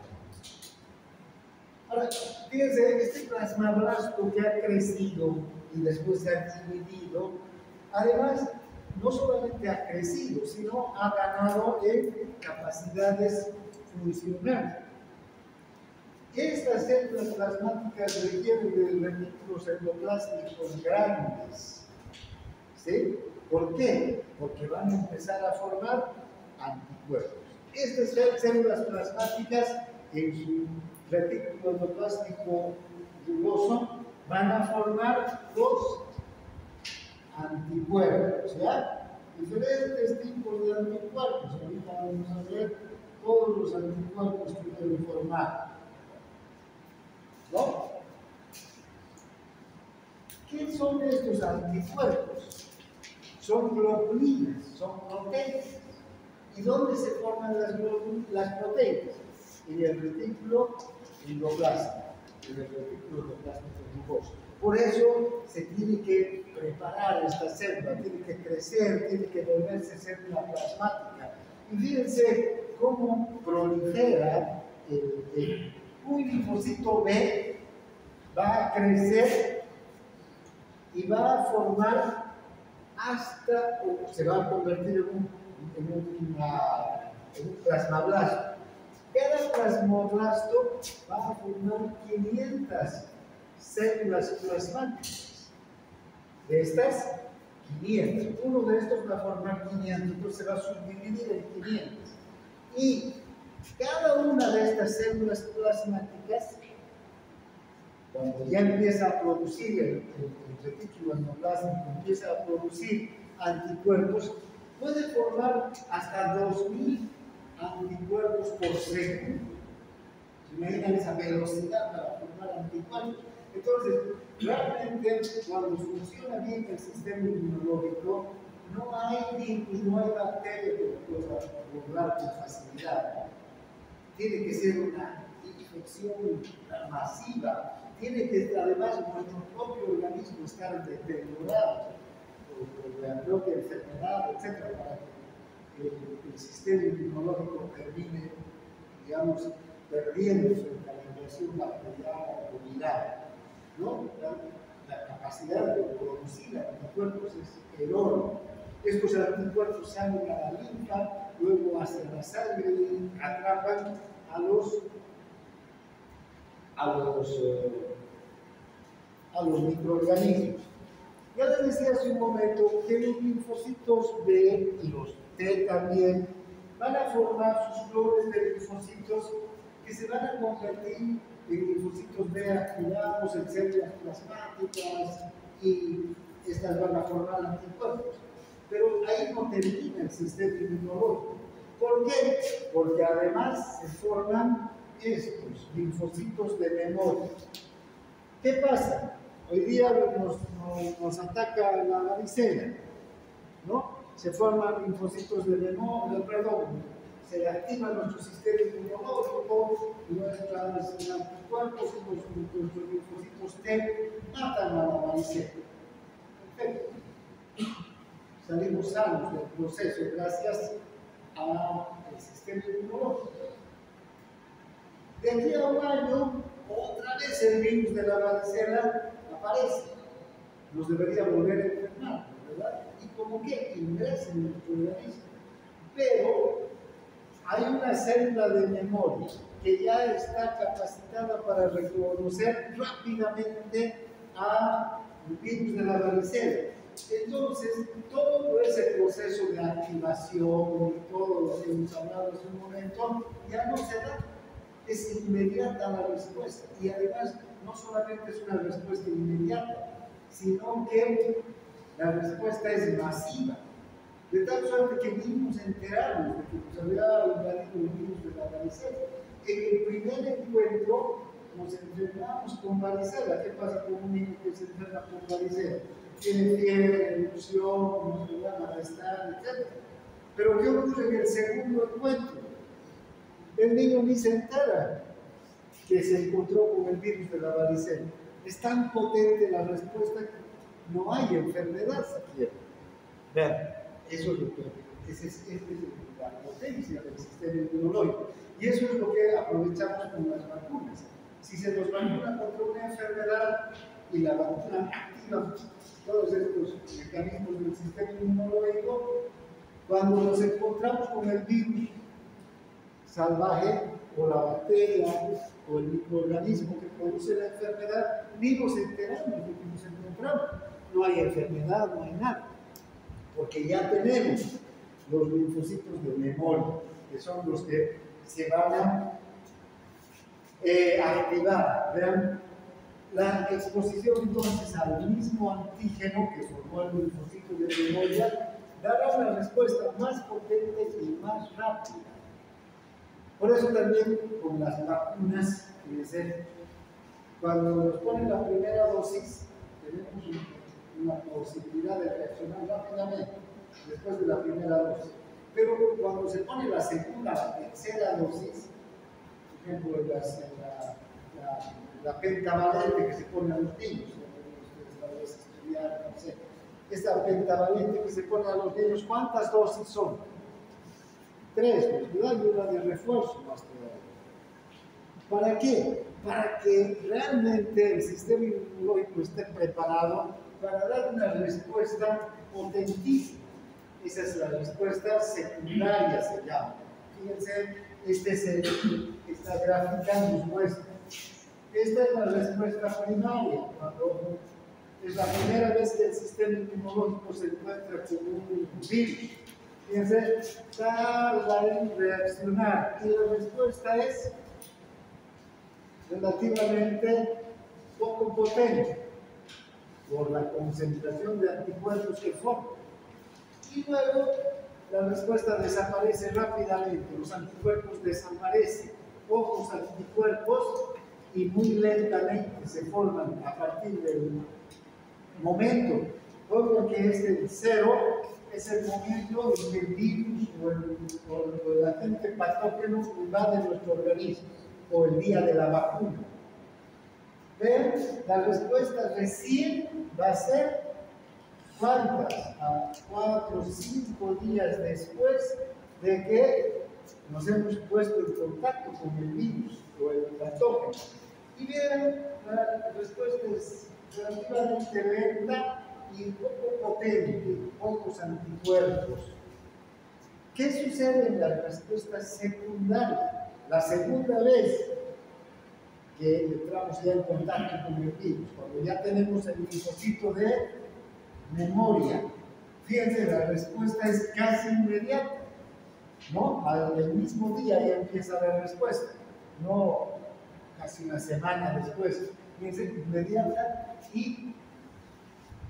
Ahora, fíjense, este plasmablasto que ha crecido y después se ha dividido, además, no solamente ha crecido, sino ha ganado en capacidades funcionales. Estas células plasmáticas requieren de retículos endoplásmicos grandes. ¿Sí? ¿Por qué? Porque van a empezar a formar anticuerpos. Estas células plasmáticas en su retículo endoplástico rugoso van a formar los anticuerpos, ¿ya? diferentes tipos de anticuerpos. Ahorita vamos a ver todos los anticuerpos que deben formar. ¿No? ¿Qué son estos anticuerpos? Son globulinas, son proteínas. ¿Y dónde se forman las proteínas? En el retículo endoplástico, en el retículo endoplástico rugoso. Por eso se tiene que preparar esta célula, tiene que crecer, tiene que volverse célula plasmática. Y fíjense cómo prolifera un linfocito B, va a crecer y va a formar hasta, o se va a convertir en un plasmablasto. Cada plasmablasto va a formar 500 células plasmáticas. De estas, 500. Uno de estos va a formar 500, entonces se va a subdividir en 500. Y cada una de estas células plasmáticas, cuando ya empieza a producir el retículo endoplástico, empieza a producir anticuerpos, puede formar hasta 2000 anticuerpos por segundo. ¿Se imaginan esa velocidad para formar anticuerpos? Entonces, realmente, cuando funciona bien el sistema inmunológico, no hay virus, no hay bacteria que lo pueda lograr con facilidad. Tiene que ser una infección masiva. Tiene que, además, nuestro propio organismo estar deteriorado por la propia enfermedad, etc., para que el sistema inmunológico termine, digamos, perdiendo su calibración bacteriana o viral. ¿No? La capacidad de producir anticuerpos es enorme. Estos anticuerpos salen a la linfa, luego hacia la sangre y atrapan a los microorganismos. Ya les decía hace un momento que los linfocitos B y los T también van a formar sus flores de linfocitos que se van a convertir en linfocitos B activados en células plasmáticas y estas van a formar anticuerpos. Pero ahí no termina el sistema inmunológico. ¿Por qué? Porque además se forman estos linfocitos de memoria. ¿Qué pasa? Hoy día nos ataca la varicela, ¿no? Se forman linfocitos de memoria, se activa nuestro sistema inmunológico, nuestros anticuerpos y nuestros linfocitos T matan a la varicela. Perfecto. Salimos sanos del proceso gracias al sistema inmunológico. De aquí a un año, otra vez el virus de la varicela aparece. Nos debería volver a enfermar, ¿verdad? Y como que ingresa en nuestro organismo. Pero hay una célula de memoria que ya está capacitada para reconocer rápidamente al virus de la varicela. Entonces, todo ese proceso de activación y todo lo que hemos hablado hace un momento ya no se da. Es inmediata la respuesta. Y además, no solamente es una respuesta inmediata, sino que la respuesta es masiva. De tal suerte que ni nos enteramos de que nos había invadido el virus de la varicela. En el primer encuentro nos enfermamos con varicela. ¿Qué pasa con un niño que se enferma con varicela? Tiene fiebre, erupción, nos da malestar, etc. Pero ¿qué ocurre en el segundo encuentro? El niño ni se entera que se encontró con el virus de la varicela. Es tan potente la respuesta que no hay enfermedad siquiera. Vean, eso es lo que es la potencia del sistema inmunológico. Y eso es lo que aprovechamos con las vacunas. Si se nos vacuna contra una enfermedad y la vacuna activa todos estos mecanismos del sistema inmunológico, cuando nos encontramos con el virus salvaje o la bacteria o el microorganismo que produce la enfermedad, ni nos enteramos de que nos encontramos. No hay enfermedad, no hay nada, porque ya tenemos los linfocitos de memoria, que son los que se van a activar. Vean, la exposición entonces al mismo antígeno que formó el linfocito de memoria dará una respuesta más potente y más rápida. Por eso también con las vacunas, fíjense, cuando nos ponen la primera dosis, tenemos una posibilidad de reaccionar rápidamente después de la primera dosis. Pero cuando se pone la segunda, la tercera dosis, por ejemplo, la pentavalente que se pone a los niños, ustedes tal vez estudiaron, no sé, esta pentavalente que se pone a los niños, ¿cuántas dosis son? 3, ¿verdad? Y una de refuerzo más todavía. ¿Para qué? Para que realmente el sistema inmunológico esté preparado para dar una respuesta potentísima. Esa es la respuesta secundaria, se llama. Fíjense, esta gráfica nos muestra. Esta es la respuesta primaria, cuando es la primera vez que el sistema inmunológico se encuentra con un virus. Fíjense, tarda en reaccionar y la respuesta es relativamente poco potente por la concentración de anticuerpos que forma. Y luego la respuesta desaparece rápidamente, los anticuerpos desaparecen, pocos anticuerpos y muy lentamente se forman a partir del momento, todo lo que es el 0 es el momento en que el virus o el agente patógeno invade nuestro organismo, o el día de la vacuna. ¿Ven? La respuesta recién va a ser ¿cuántas? A 4 o 5 días después de que nos hemos puesto en contacto con el virus o el patógeno. Y bien, la respuesta es relativamente lenta y poco potente, pocos anticuerpos. ¿Qué sucede en la respuesta secundaria? La segunda vez que entramos ya en contacto con el virus, cuando ya tenemos el linfocito de memoria. Fíjense, la respuesta es casi inmediata, ¿no? Al mismo día ya empieza la respuesta, no casi una semana después. Fíjense, inmediata, y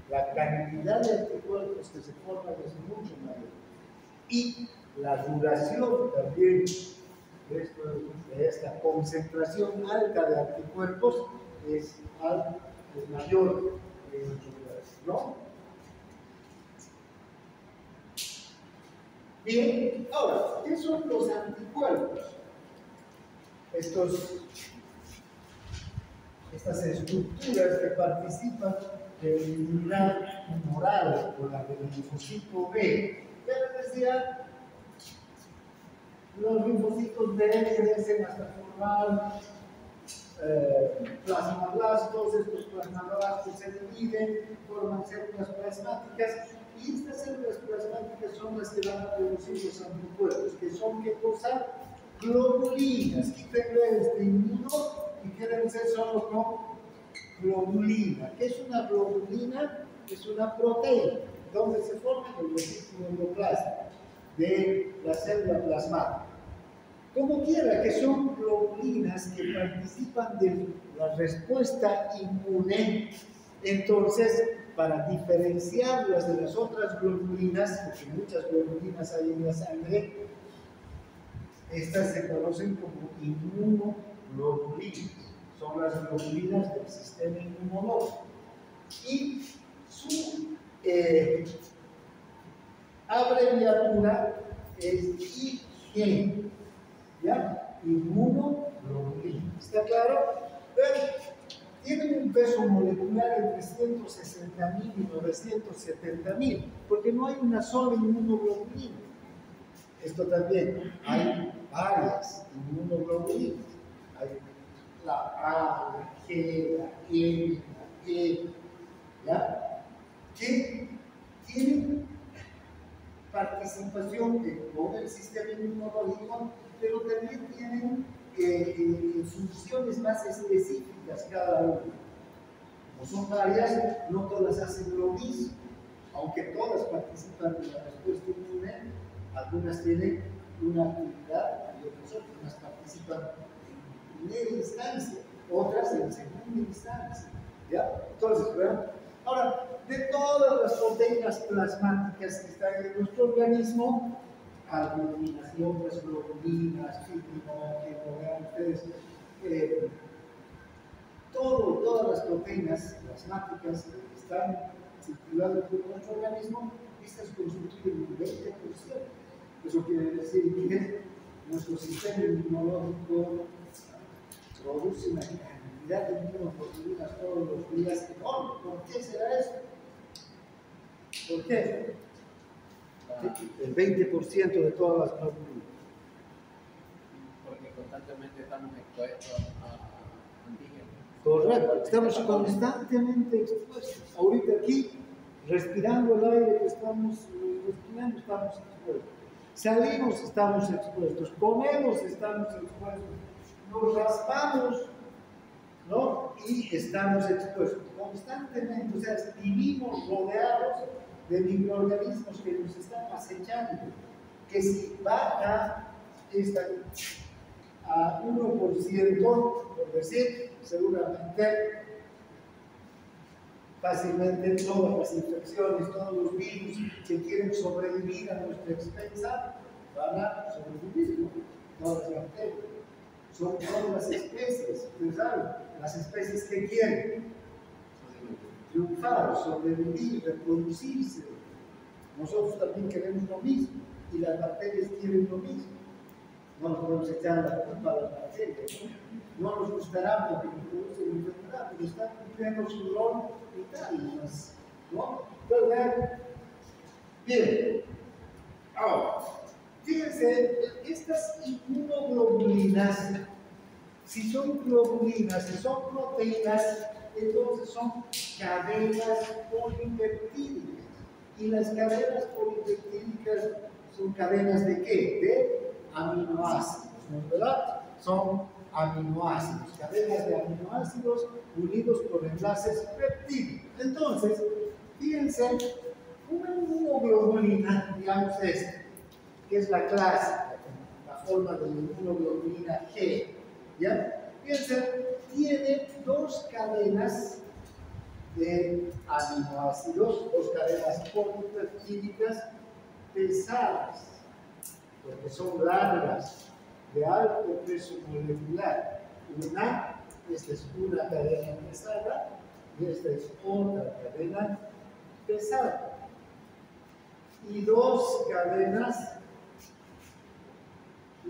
la cantidad de anticuerpos que se forman es mucho mayor. Y la duración también de esta concentración alta de anticuerpos es mayor, ¿no? Bien, ahora, ¿qué son los anticuerpos? Estas estructuras que participan de la inmunidad humoral o la del linfocito B. Ya les decía, los linfocitos B crecen hasta formar plasmablastos. Estos plasmablastos se dividen, forman células plasmáticas, y estas células plasmáticas son las que van a producir los anticuerpos, que son, ¿qué cosa? Globulinas. Quítenle este inmuno y quédense solo con globulina. ¿Qué es una globulina? Es una proteína donde se forma el vesículo endoplasmático de la célula plasmática. Como quiera, que son globulinas que participan de la respuesta inmune. Entonces, para diferenciarlas de las otras globulinas, porque muchas globulinas hay en la sangre, estas se conocen como inmunoglobulinas. Son las globulinas del sistema inmunológico. Y su abreviatura es IG, ¿ya? Inmunoglobulina. ¿Está claro? Tienen un peso molecular entre 160.000 y 970.000, porque no hay una sola inmunoglobulina. Esto también, hay varias inmunoglobulinas. Hay la A, la G, la E, la E, ¿ya? Que tienen participación con el sistema inmunológico, pero también tienen funciones más específicas cada una. Como son varias, no todas hacen lo mismo, aunque todas participan de la respuesta inmune. Algunas tienen una actividad y otras participan en primera instancia, otras en segunda instancia. ¿Ya? Entonces, ¿verdad? Ahora, de todas las proteínas plasmáticas que están en nuestro organismo, albuminas y otras globulinas, fibrinógeno, vean ustedes, todas las proteínas plasmáticas que están circulando por nuestro organismo, estas constituyen un 20%. Eso quiere decir que nuestro sistema inmunológico produce una cantidad de inmunoglobulanas todos los días enorme. ¿Por qué será eso? ¿Por qué? El 20% de todas las glóbulas. Porque constantemente estamos expuestos a antígenos. Correcto, estamos constantemente expuestos. Ahorita aquí, respirando el aire que estamos respirando, estamos expuestos. Salimos, estamos expuestos. Comemos, estamos expuestos. Nos raspamos, ¿no? Y estamos expuestos constantemente. O sea, vivimos rodeados de microorganismos que nos están acechando. Que si baja esta a 1%, por decir, seguramente, fácilmente todas las infecciones, todos los virus que quieren sobrevivir a nuestra expensa, van a sobrevivir, ¿no? Todas las bacterias. Son todas las especies, ustedes saben, las especies que quieren triunfar, sobrevivir, reproducirse. Nosotros también queremos lo mismo, y las bacterias quieren lo mismo. No nos podemos echar la culpa a las bacterias, no nos gustará porque nos producen enfermedad, pero están cumpliendo su rol vital, ¿no? Entonces, bien, ahora, fíjense, estas inmunoglobulinas, si son globulinas, si son proteínas, entonces son cadenas polipeptídicas. Y las cadenas polipeptídicas son cadenas de qué? De aminoácidos, ¿no es verdad? Son aminoácidos, cadenas de aminoácidos unidos por enlaces peptídicos. Entonces, fíjense, una inmunoglobulina, digamos esta, que es la clásica, la forma de la inmunoglobulina G, ¿ya? Fíjense, tiene dos cadenas de aminoácidos, dos cadenas polipeptídicas pesadas, porque son largas, de alto peso molecular. Esta es una cadena pesada y esta es otra cadena pesada. Y dos cadenas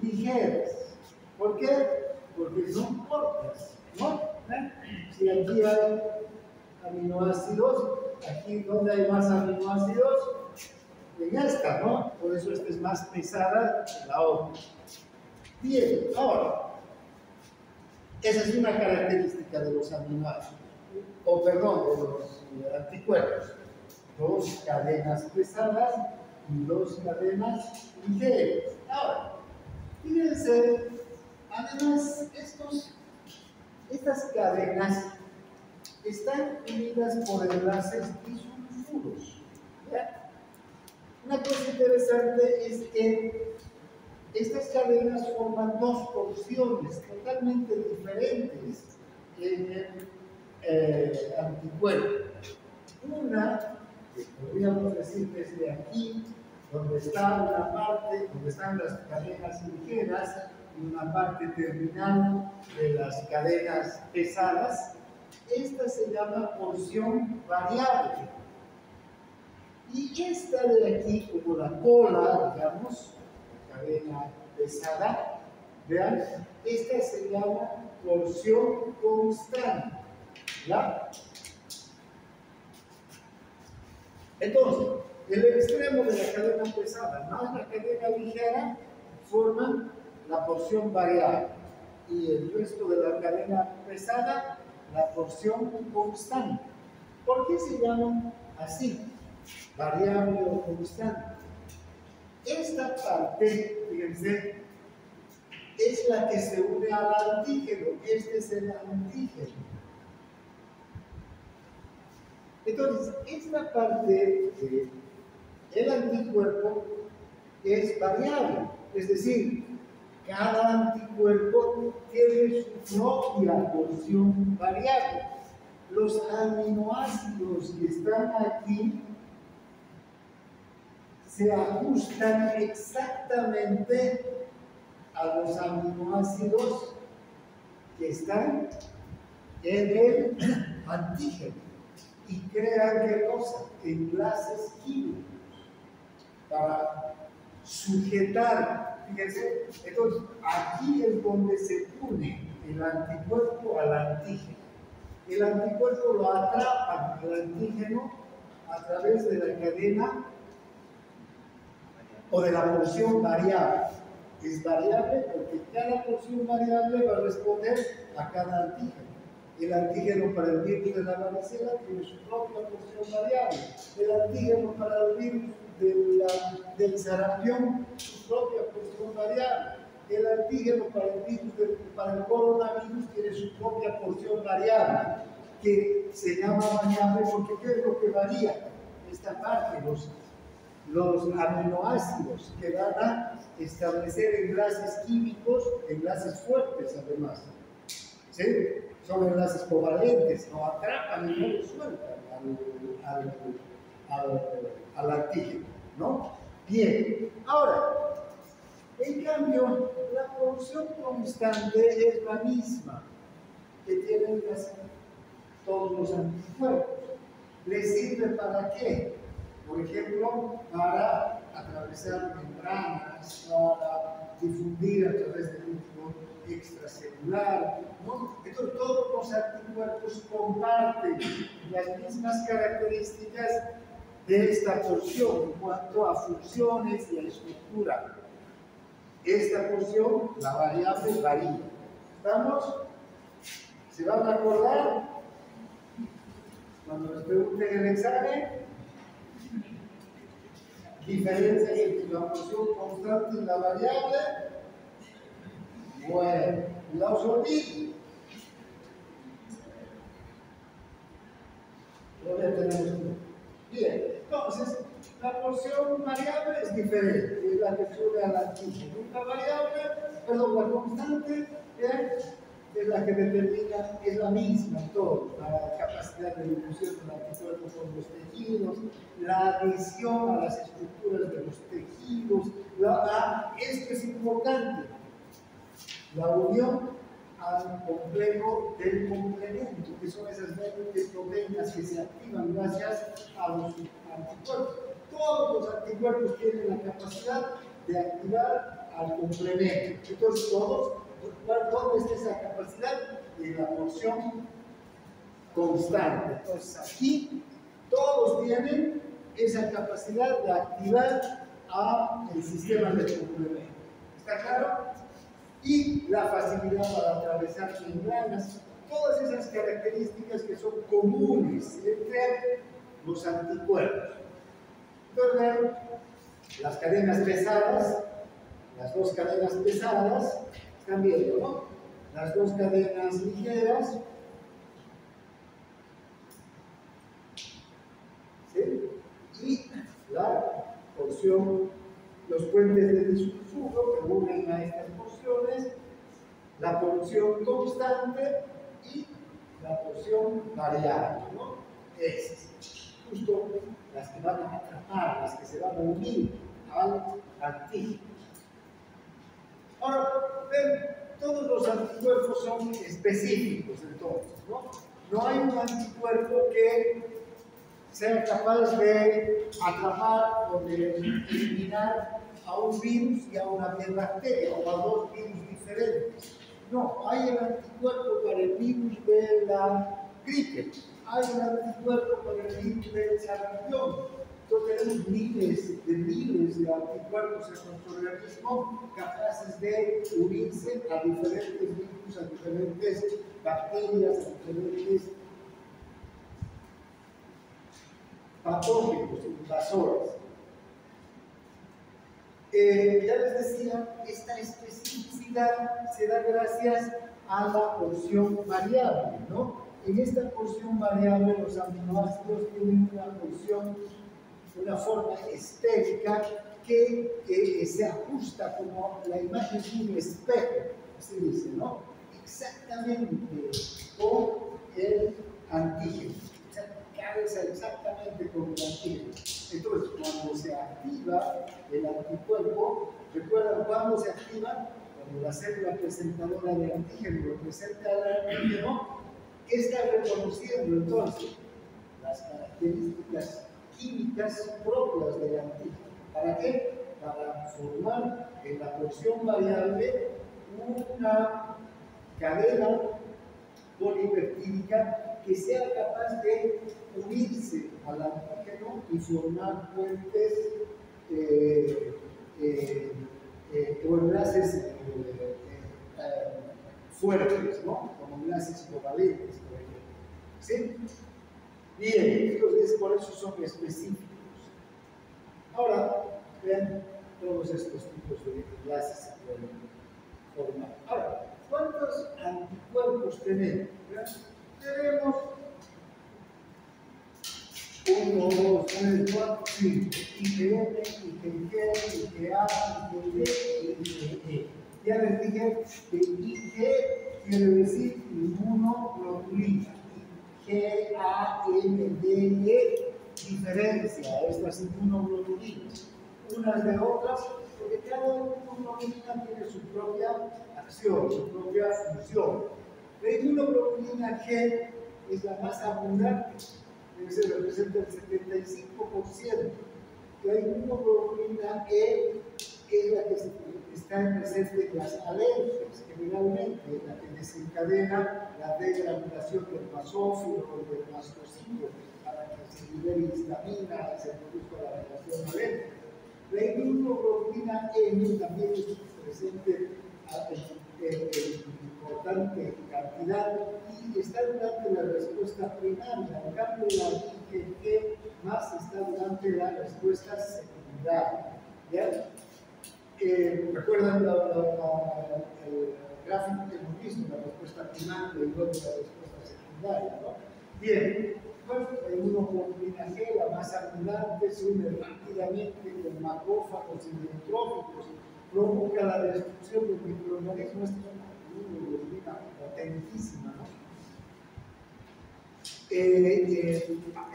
ligeras. ¿Por qué? Porque son cortas, ¿no? Si aquí hay aminoácidos, aquí donde hay más aminoácidos, en esta, ¿no? Por eso esta es más pesada que la otra. Bien, ahora, esa es una característica de los aminoácidos, o perdón, de los anticuerpos. Dos cadenas pesadas y dos cadenas ligeras. Ahora, fíjense, además, estas cadenas están unidas por enlaces disulfuros. ¿Ya? Una cosa interesante es que estas cadenas forman dos porciones totalmente diferentes en el anticuerpo. Una, que podríamos decir desde aquí, donde está una parte, donde están las cadenas ligeras, y una parte terminal de las cadenas pesadas, esta se llama porción variable. Y esta de aquí, como la cola, digamos, la cadena pesada, vean, esta se llama porción constante. ¿Ya? Entonces, el extremo de la cadena pesada más la cadena ligera forman la porción variable. Y el resto de la cadena pesada, la porción constante. ¿Por qué se llaman así? Variable o constante. Esta parte, fíjense, es la que se une al antígeno. Este es el antígeno. Entonces, esta parte del anticuerpo es variable. Es decir, cada anticuerpo tiene su propia porción variable. los aminoácidos que están aquí se ajustan exactamente a los aminoácidos que están en el antígeno y crean ¿qué cosa? Enlaces químicos para sujetar. Fíjense, entonces aquí es donde se une el anticuerpo al antígeno. El anticuerpo lo atrapa al antígeno a través de la cadena o de la porción variable. Es variable porque cada porción variable va a responder a cada antígeno. El antígeno para el virus de la varicela tiene su propia porción variable. El antígeno para el virus del sarampión, su propia porción variable. El antígeno para el coronavirus tiene su propia porción variable, que se llama variable porque ¿qué es lo que varía? Esta parte, los aminoácidos que van a establecer enlaces químicos, enlaces fuertes además. ¿Sí? Son enlaces covalentes, no atrapan y no lo sueltan al antígeno, ¿no? Bien, ahora, en cambio, la porción constante es la misma que tienen todos los anticuerpos. ¿Les sirve para qué? Por ejemplo, para atravesar membranas, para difundir a través del líquido extracelular, ¿no? Entonces, todos los anticuerpos comparten las mismas características de esta porción en cuanto a funciones y a estructura. Esta porción, la variable, varía. ¿Estamos? ¿Se van a acordar? Cuando les pregunten el examen, diferencia entre la porción constante y la variable. Bueno, la olvidé. Todavía tenemos tiempo. Bien, entonces, la porción variable es diferente, es la que sube al antígeno. La variable, perdón, la constante es la que determina, es la misma en todo, la capacidad de difusión del anticuerpo con los tejidos, la adhesión a las estructuras de los tejidos, esto es importante, la unión al complejo del complemento, que son esas 20 proteínas que se activan gracias a los anticuerpos. Todos los anticuerpos tienen la capacidad de activar al complemento. Entonces, ¿dónde está esa capacidad? En la porción constante. Entonces, aquí todos tienen esa capacidad de activar al sistema de complemento. ¿Está claro? Y la facilidad para atravesar membranas, todas esas características que son comunes entre los anticuerpos. Entonces, las cadenas pesadas, las dos cadenas pesadas, están viendo, ¿no? Las dos cadenas ligeras, ¿sí? Y la porción, los puentes de disulfuro que unen a estas porciones, la porción constante y la porción variable, ¿no? Es justo las que van a atrapar, las que se van a unir al antígeno. Ahora, ven, todos los anticuerpos son específicos entonces, ¿no? No hay un anticuerpo que sea capaz de atrapar o de eliminar a un virus y a una bacteria o a dos virus diferentes. No, hay el anticuerpo para el virus de la gripe, hay el anticuerpo para el virus del sarampión. Entonces tenemos miles de anticuerpos en nuestro organismo capaces de unirse a diferentes virus, a diferentes bacterias, a diferentes patógenos, invasores. Ya les decía, esta especificidad se da gracias a la porción variable, ¿no? En esta porción variable los aminoácidos tienen una forma esférica que se ajusta como la imagen de un espejo, así dice, ¿no? Exactamente con el antígeno. O sea, calza exactamente como el antígeno. Entonces, cuando se activa el anticuerpo, ¿recuerdan cuándo se activa? Cuando la célula presentadora de antígeno representa al antígeno, ¿qué está reconociendo entonces? Las características químicas propias del antígeno. ¿Para qué? Para formar en la porción variable una cadena polipeptídica que sea capaz de unirse al antígeno y formar puentes o enlaces fuertes, ¿no? Como enlaces covalentes, por ejemplo. ¿Sí? Bien, entonces por eso son específicos. Ahora, vean todos estos tipos de enlaces se pueden formar. Ahora, ¿cuántos anticuerpos tenemos? ¿Vean? Tenemos 1, 2, 3, 4, 5. IgM, IgG, IgA, IgD y IgE. Ya les dije que Ig quiere decir inmunoglobulina. GAMDE diferencia estas inmunoglobulinas unas de otras, porque cada inmunoglobulina tiene su propia acción, su propia función. La inmunoglobulina G es la más abundante, se representa el 75%. La inmunoglobulina E es la que está presente en las alergias, generalmente, es la que desencadena la degranulación del basófilo o del mastocito para que se libere histamina y se produzca la reacción alérgica. La inmunoglobulina M también es presente en importante cantidad y está durante la respuesta primaria. En cambio, la IgG más está durante la respuesta secundaria. ¿Ya? ¿Recuerdan el gráfico que hemos visto, la respuesta primaria y luego la respuesta secundaria? ¿No? Bien, bueno, la inmunoglobulina G, la más abundante, se une rápidamente con macrófagos y neutróficos, provoca la destrucción del microorganismo. Esta es una inmunoglobulina potentísima, ¿no?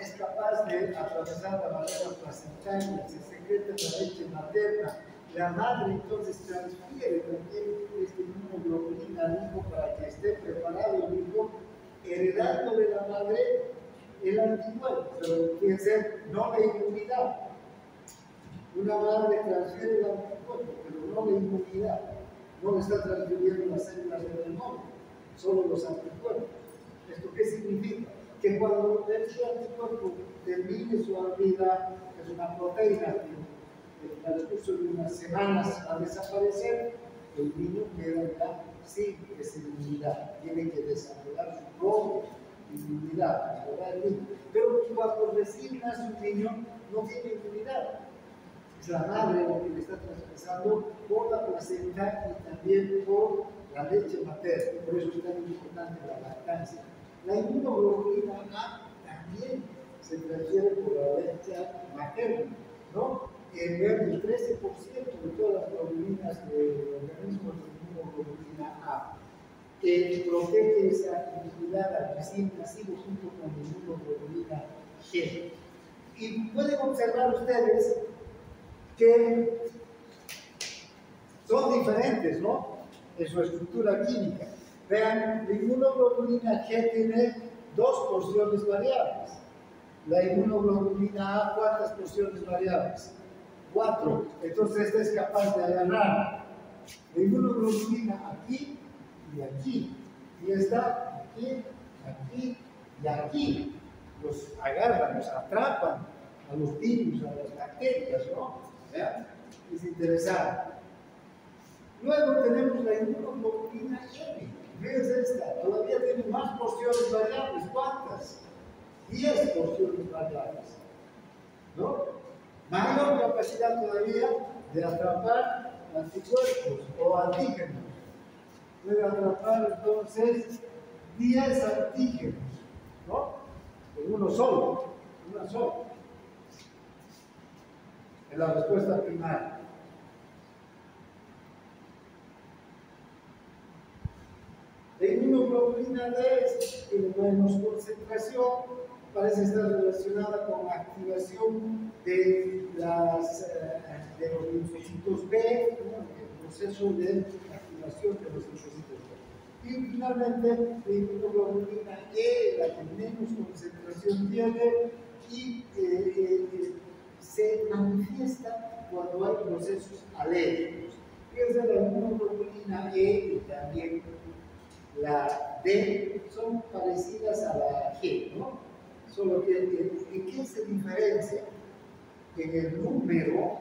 Es capaz de atravesar la barrera placentaria, se secreta en la leche materna. La madre entonces transfiere también esta inmunoglobulina al hijo para que esté preparado el hijo, heredando de la madre el anticuerpo, pero fíjense, no la inmunidad. Una madre transfiere el anticuerpo, pero no la inmunidad. No le está transfiriendo las células del demonio, solo los anticuerpos. ¿Esto qué significa? Que cuando el anticuerpo termine su vida, es una proteína que en el transcurso de unas semanas va a desaparecer, el niño queda ya sin esa inmunidad, tiene que desarrollar su propia inmunidad, pero cuando recién nace un niño no tiene inmunidad. Es la madre la que le está traspasando por la placenta y también por la leche materna, por eso es tan importante la lactancia. La inmunoglobulina A también se transfiere por la leche materna, ¿no? En el 13% de todas las globulinas del organismo de inmunoglobulina A, que protege esa inmunidad al recién nacido junto con la inmunoglobulina G. Y pueden observar ustedes que son diferentes, ¿no? En su estructura química. Vean, la inmunoglobulina G tiene 2 porciones variables. La inmunoglobulina A, ¿cuántas porciones variables? 4. Entonces esta es capaz de agarrar la inmunoglobulina aquí y aquí. Y esta aquí, aquí y aquí. Los agarran, los atrapan a los virus, a las bacterias, ¿no? ¿Vean? Es interesante. Luego tenemos la inmunoglobulina M. Fíjense esta, todavía tiene más porciones variables. ¿Cuántas? 10 porciones variables. ¿No? Mayor capacidad todavía de atrapar anticuerpos o antígenos. Puede atrapar entonces 10 antígenos, ¿no? En uno solo, una sola. En la respuesta primaria. La inmunoglobulina D en menos concentración parece estar relacionada con la activación de los linfocitos B, ¿no? El proceso de activación de los linfocitos B. Y finalmente, la inmunoglobulina E, la que menos concentración tiene, y se manifiesta cuando hay procesos alérgicos. Fíjense, la inmunoglobulina E y también la D son parecidas a la G, ¿no? Solo que ¿en qué se diferencia? En el número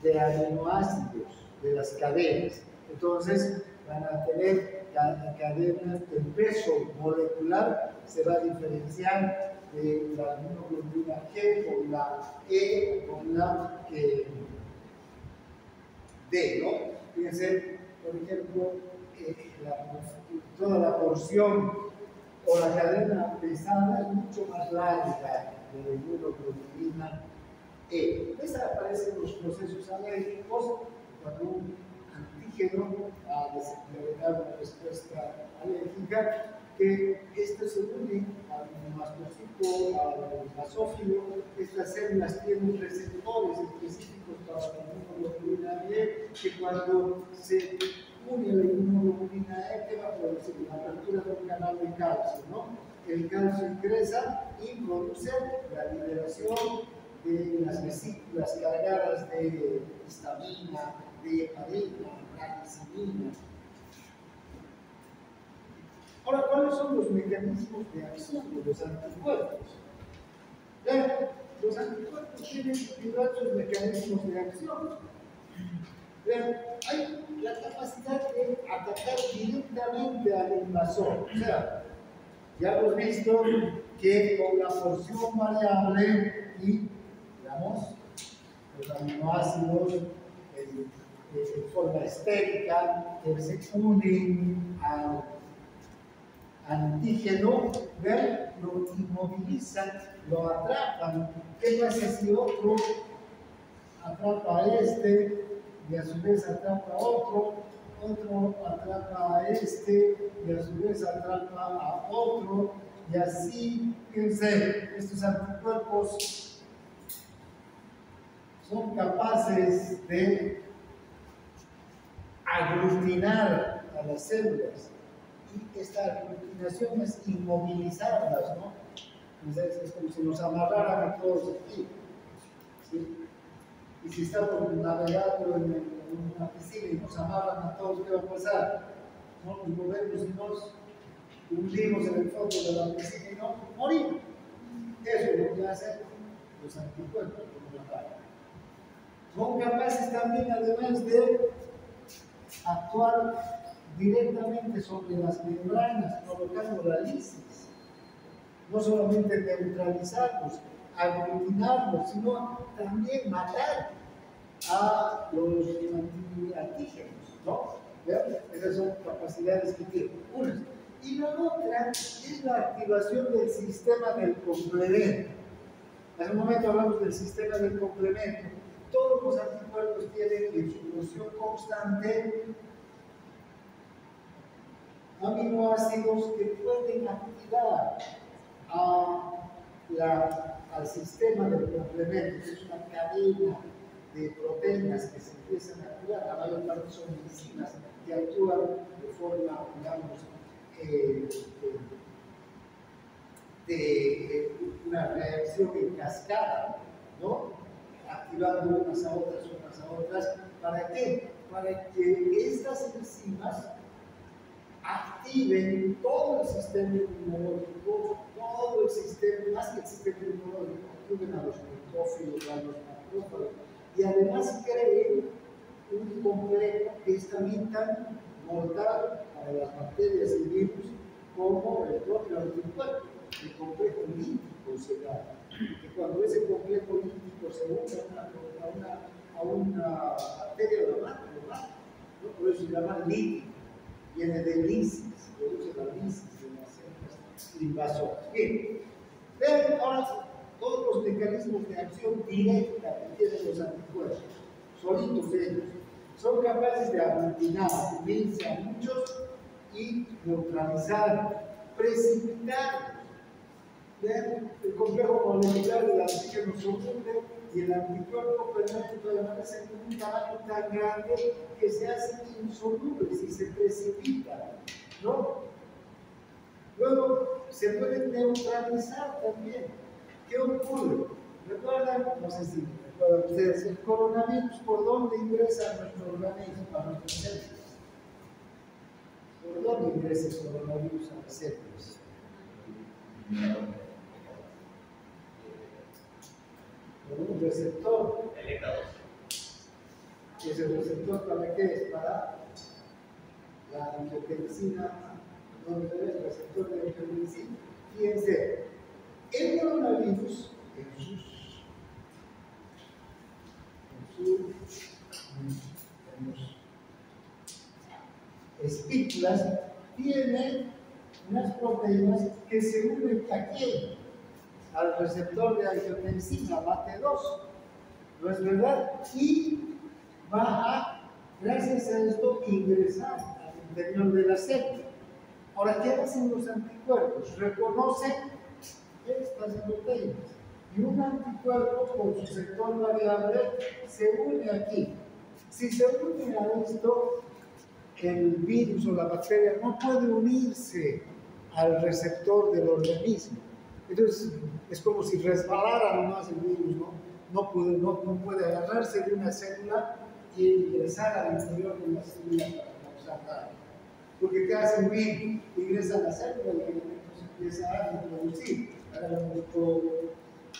de aminoácidos de las cadenas. Entonces, van a tener cadenas, el peso molecular se va a diferenciar de la inmunoglobulina G con la E con la D, ¿no? Fíjense, por ejemplo, toda la porción o la cadena pesada es mucho más larga de la inmunoglobulina E. Esta aparece en los procesos alérgicos cuando un antígeno va a desencadenar una respuesta alérgica, que esto se une al mastocito, al basófilo. Estas células tienen receptores específicos para la inmunoglobulina E, que cuando se une la inmunoglobulina E, que va a producir la apertura de un canal de calcio, ¿no? El calcio ingresa y produce la liberación de las vesículas cargadas de histamina, de heparina, ranitidina. Ahora, ¿cuáles son los mecanismos de acción de los anticuerpos? Los anticuerpos tienen diversos mecanismos de acción. Hay la capacidad de atacar directamente al invasor. O sea, ya hemos visto que con la porción variable y, digamos, los aminoácidos en forma esférica que se unen al antígeno, lo inmovilizan, lo atrapan. ¿Qué pasa si otro atrapa a este y a su vez atrapa a otro atrapa a este y a su vez atrapa a otro, y así? Fíjense, estos anticuerpos son capaces de aglutinar a las células, y esta aglutinación es inmovilizarlas, ¿no? Entonces es como si nos amarraran a todos aquí, ¿sí? Y si estamos navegando en una piscina y nos amarran a todos, ¿qué va a pasar? ¿No? Nos movemos y nos hundimos en el fondo de la piscina y no morimos. Eso es lo que hacen los anticuerpos, como la carne. Son capaces también, además, de actuar directamente sobre las membranas, provocando la lisis. No solamente neutralizarlos, aglutinarlos, sino también matar a los antígenos, ¿no? ¿Vean? Esas son capacidades que tienen. Una. Y la otra es la activación del sistema del complemento. Hace un momento hablamos del sistema del complemento. Todos los anticuerpos tienen en su función constante aminoácidos que pueden activar al sistema del complemento, que es una cadena de proteínas que se empiezan a activar. La mayor parte son enzimas que actúan de forma, digamos, de una reacción en cascada, ¿no? Activando unas a otras. ¿Para qué? Para que estas enzimas activen todo el sistema inmunológico, todo el sistema, más que el sistema inmunológico, activen a los neutrófilos, a los macrófagos, y además creen un complejo que es también tan mortal para las bacterias y virus como el propio anticuerpo. El complejo lítico se da, que cuando ese complejo lítico se une a una bacteria, lo mata, ¿no? Por eso se llama lítico. Viene de lisis, produce la lisis de las células invasoras. Bien, vean ahora todos los mecanismos de acción directa que tienen los anticuerpos, solitos ellos, son capaces de aglutinar, unirse a muchos y neutralizar, precipitar. ¿Ven? El complejo molecular del antígeno soluble y el anticuerpo permanece en un tamaño tan grande que se hacen insolubles y se precipitan, ¿no? Luego se pueden neutralizar también. ¿Qué ocurre? ¿Recuerdan? No sé si recuerdan ustedes, el coronavirus, ¿por dónde ingresa a nuestro organismo, a nuestras células? ¿Por dónde ingresa el coronavirus a las células? Por un receptor. ¿Ese receptor para qué es? Para la angiotensina. ¿Dónde es el receptor de angiotensina? Fíjense, el coronavirus en sus espículas tiene unas proteínas que se unen aquí al receptor de angiotensina, MAT2, ¿no es verdad? Y va a, gracias a esto, ingresar al interior de la célula. Ahora, ¿qué hacen los anticuerpos? Reconocen estas proteínas. Y un anticuerpo con su sector variable se une aquí. Si se une a esto, el virus o la bacteria no puede unirse al receptor del organismo. Entonces, es como si resbalara nomás el virus, ¿no? No puede agarrarse de una célula y ingresar al interior de la célula para causar daño. Porque ¿qué hace un virus? Ingresa a la célula y el elemento se empieza a reproducir. Agarra nuestro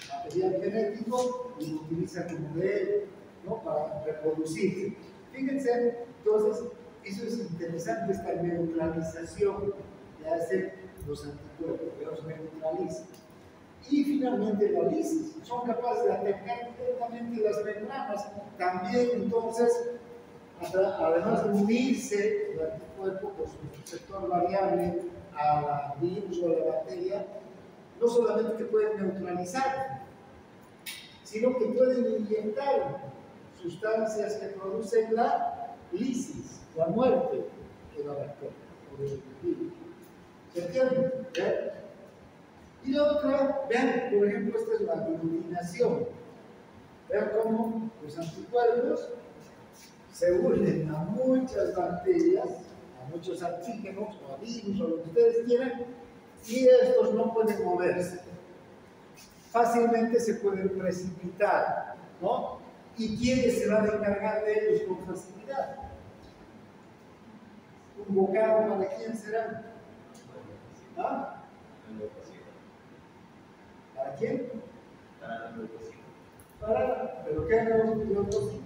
material genético y lo utiliza como de él, ¿no? Para reproducirse. Fíjense, entonces, eso es interesante, esta neutralización que hacen los anticuerpos, que los neutralizan. Y finalmente la lisis, son capaces de atacar directamente las membranas. También entonces, además de unirse el anticuerpo por su receptor variable al virus o a la bacteria, no solamente pueden neutralizar, sino que pueden inyectar sustancias que producen la lisis, la muerte de la bacteria o del virus. ¿Se entiende? ¿Ven? Y la otra, vean, por ejemplo, esta es la aglutinación. Vean cómo los anticuerpos se unen a muchas bacterias, a muchos antígenos, o a virus, o lo que ustedes quieran, y estos no pueden moverse. Fácilmente se pueden precipitar, ¿no? ¿Y quiénes se van a encargar de ellos con facilidad? ¿Un bocado para quién será? ¿Ah? ¿Para quién? Para los leucocitos. ¿Pero qué eran los leucocitos?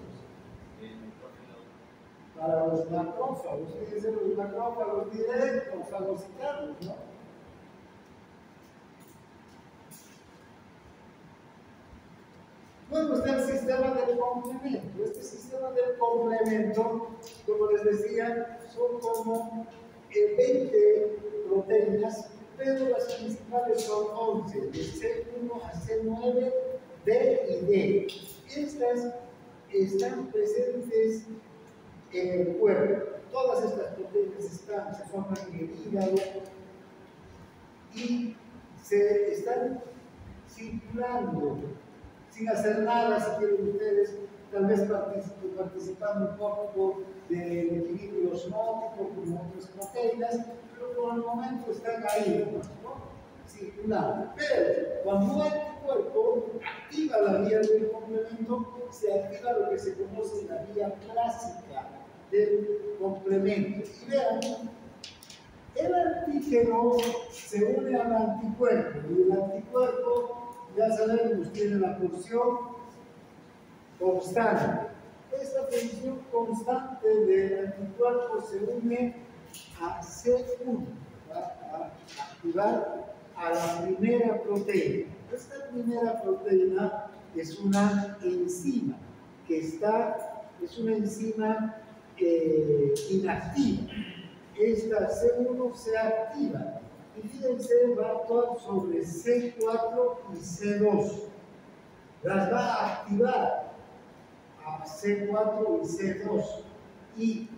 Para los macrófagos, fíjense, los macrófagos directos, fagocitados, ¿no? Luego está el sistema del complemento. Este sistema del complemento, como les decía, son como 20 proteínas, pero las principales son 11, de C1 a C9, D y D. Estas están presentes en el cuerpo. Todas estas proteínas se forman en el hígado y se están circulando sin hacer nada, si quieren ustedes, tal vez participando un poco del equilibrio osmótico como otras proteínas, pero por el momento están ahí, ¿no? Circulando. Pero cuando un anticuerpo activa la vía del complemento, se activa lo que se conoce la vía clásica del complemento. Y vean, el antígeno se une al anticuerpo y el anticuerpo, ya sabemos, tiene la porción constante. Esta porción constante del anticuerpo se une a C1, a activar a la primera proteína. Esta primera proteína es una enzima que es una enzima inactiva. Esta C1 se activa. Y fíjense, va a actuar sobre C4 y C2. Las va a activar a C4 y C2. Y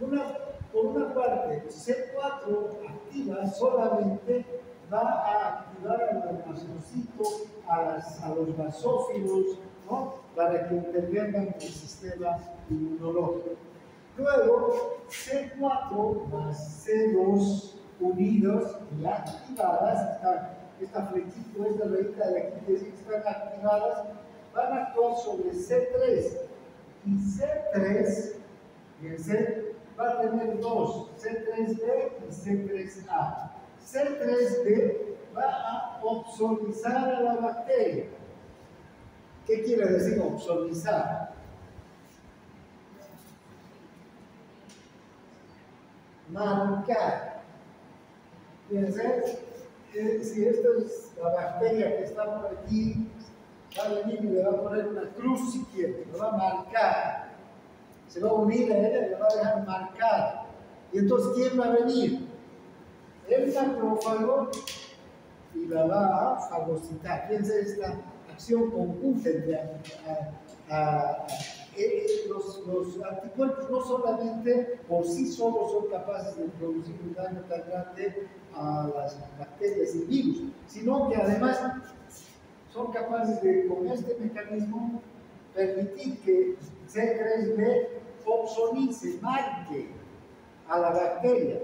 una por una parte, C4 activa solamente va a activar al mastocito, a los basófilos, ¿no? Para que intervengan en el sistema inmunológico. Luego, C4 más C2 unidos y activadas, esta flechita, esta rayita de aquí que dice que están activadas, van a actuar sobre C3. Y C3, fíjense, va a tener dos, C3b y C3a. C3b va a opsonizar a la bacteria. ¿Qué quiere decir opsonizar? Marcar. Fíjense, si esta es la bacteria que está por aquí, va a venir y le va a poner una cruz si quiere, lo va a marcar. Se va a unir a ella y le va a dejar marcar. Y entonces, ¿quién va a venir? El macrófago y la va a fagocitar. Fíjense esta acción conjunta entre los anticuerpos no solamente por sí solos son capaces de producir un daño tan grande a las bacterias y virus, sino que además son capaces de, con este mecanismo, permitir que C3b opsonice, marque a la bacteria,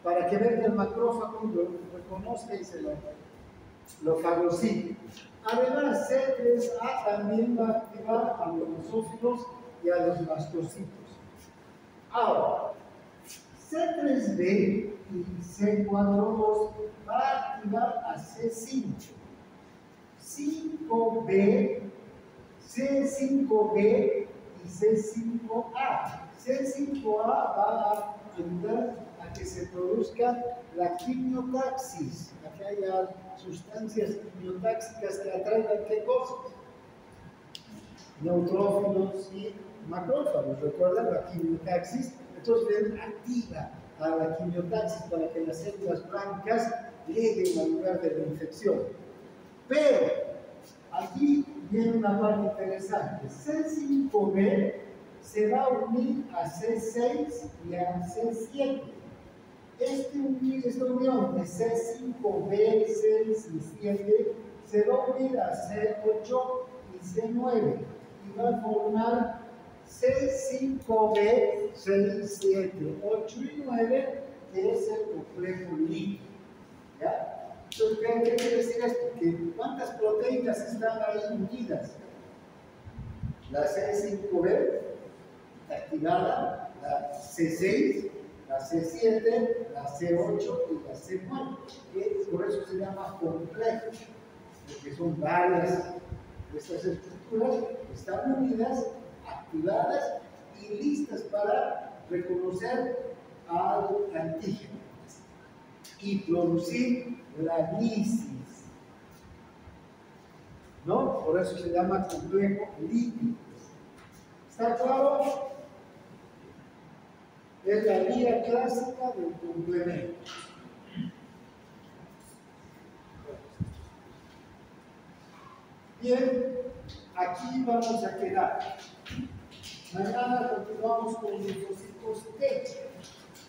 para que vea que el macrófago lo reconozca y se lo fagocite. Además, C3a también va a activar a los basófilos y a los mastocitos. Ahora, C3b y C4.2 va a activar a C5. 5b, C5b y C5a. C5a va a ayudar a que se produzca la quimiotaxis. Aquí hay sustancias quimiotáxicas que atraigan ¿qué cosas? Neutrófilos y macrófagos. ¿Recuerdan la quimiotaxis? Entonces activa a la quimiotaxis para que las células blancas lleguen al lugar de la infección. Pero aquí viene una parte interesante. C5b se va a unir a C6 y a C7. Esta unión de C5b, 6 y 7 se va a unir a C8 y C9 y va a formar C5b, 6, 7, 8 y 9, que es el complejo lípido. ¿Ya? Entonces, ¿qué quiere decir esto? Que ¿cuántas proteínas están ahí unidas? La C5b activada, la C6, la C7, la C8 y la C9, que por eso se llama complejo, porque son varias de estas estructuras que están unidas, activadas y listas para reconocer al antígeno y producir la lisis, ¿no? Por eso se llama complejo lípido. ¿Está claro? Es la vía clásica del complemento. Bien, aquí vamos a quedar. Mañana continuamos con linfocitos T,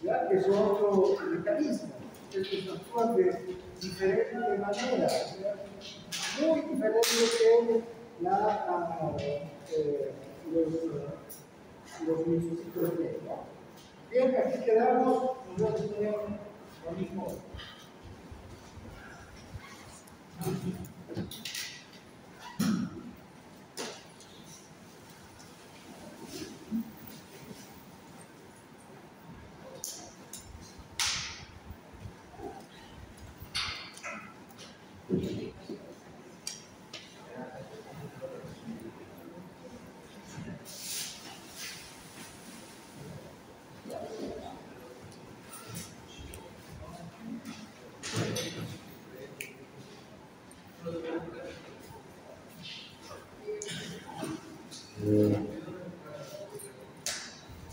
¿ya? Que son otro mecanismo. Estos actúan de diferente manera, ¿ya? Muy diferente que los linfocitos T, ¿no? Bien, aquí quedamos, nos vemos lo mismo.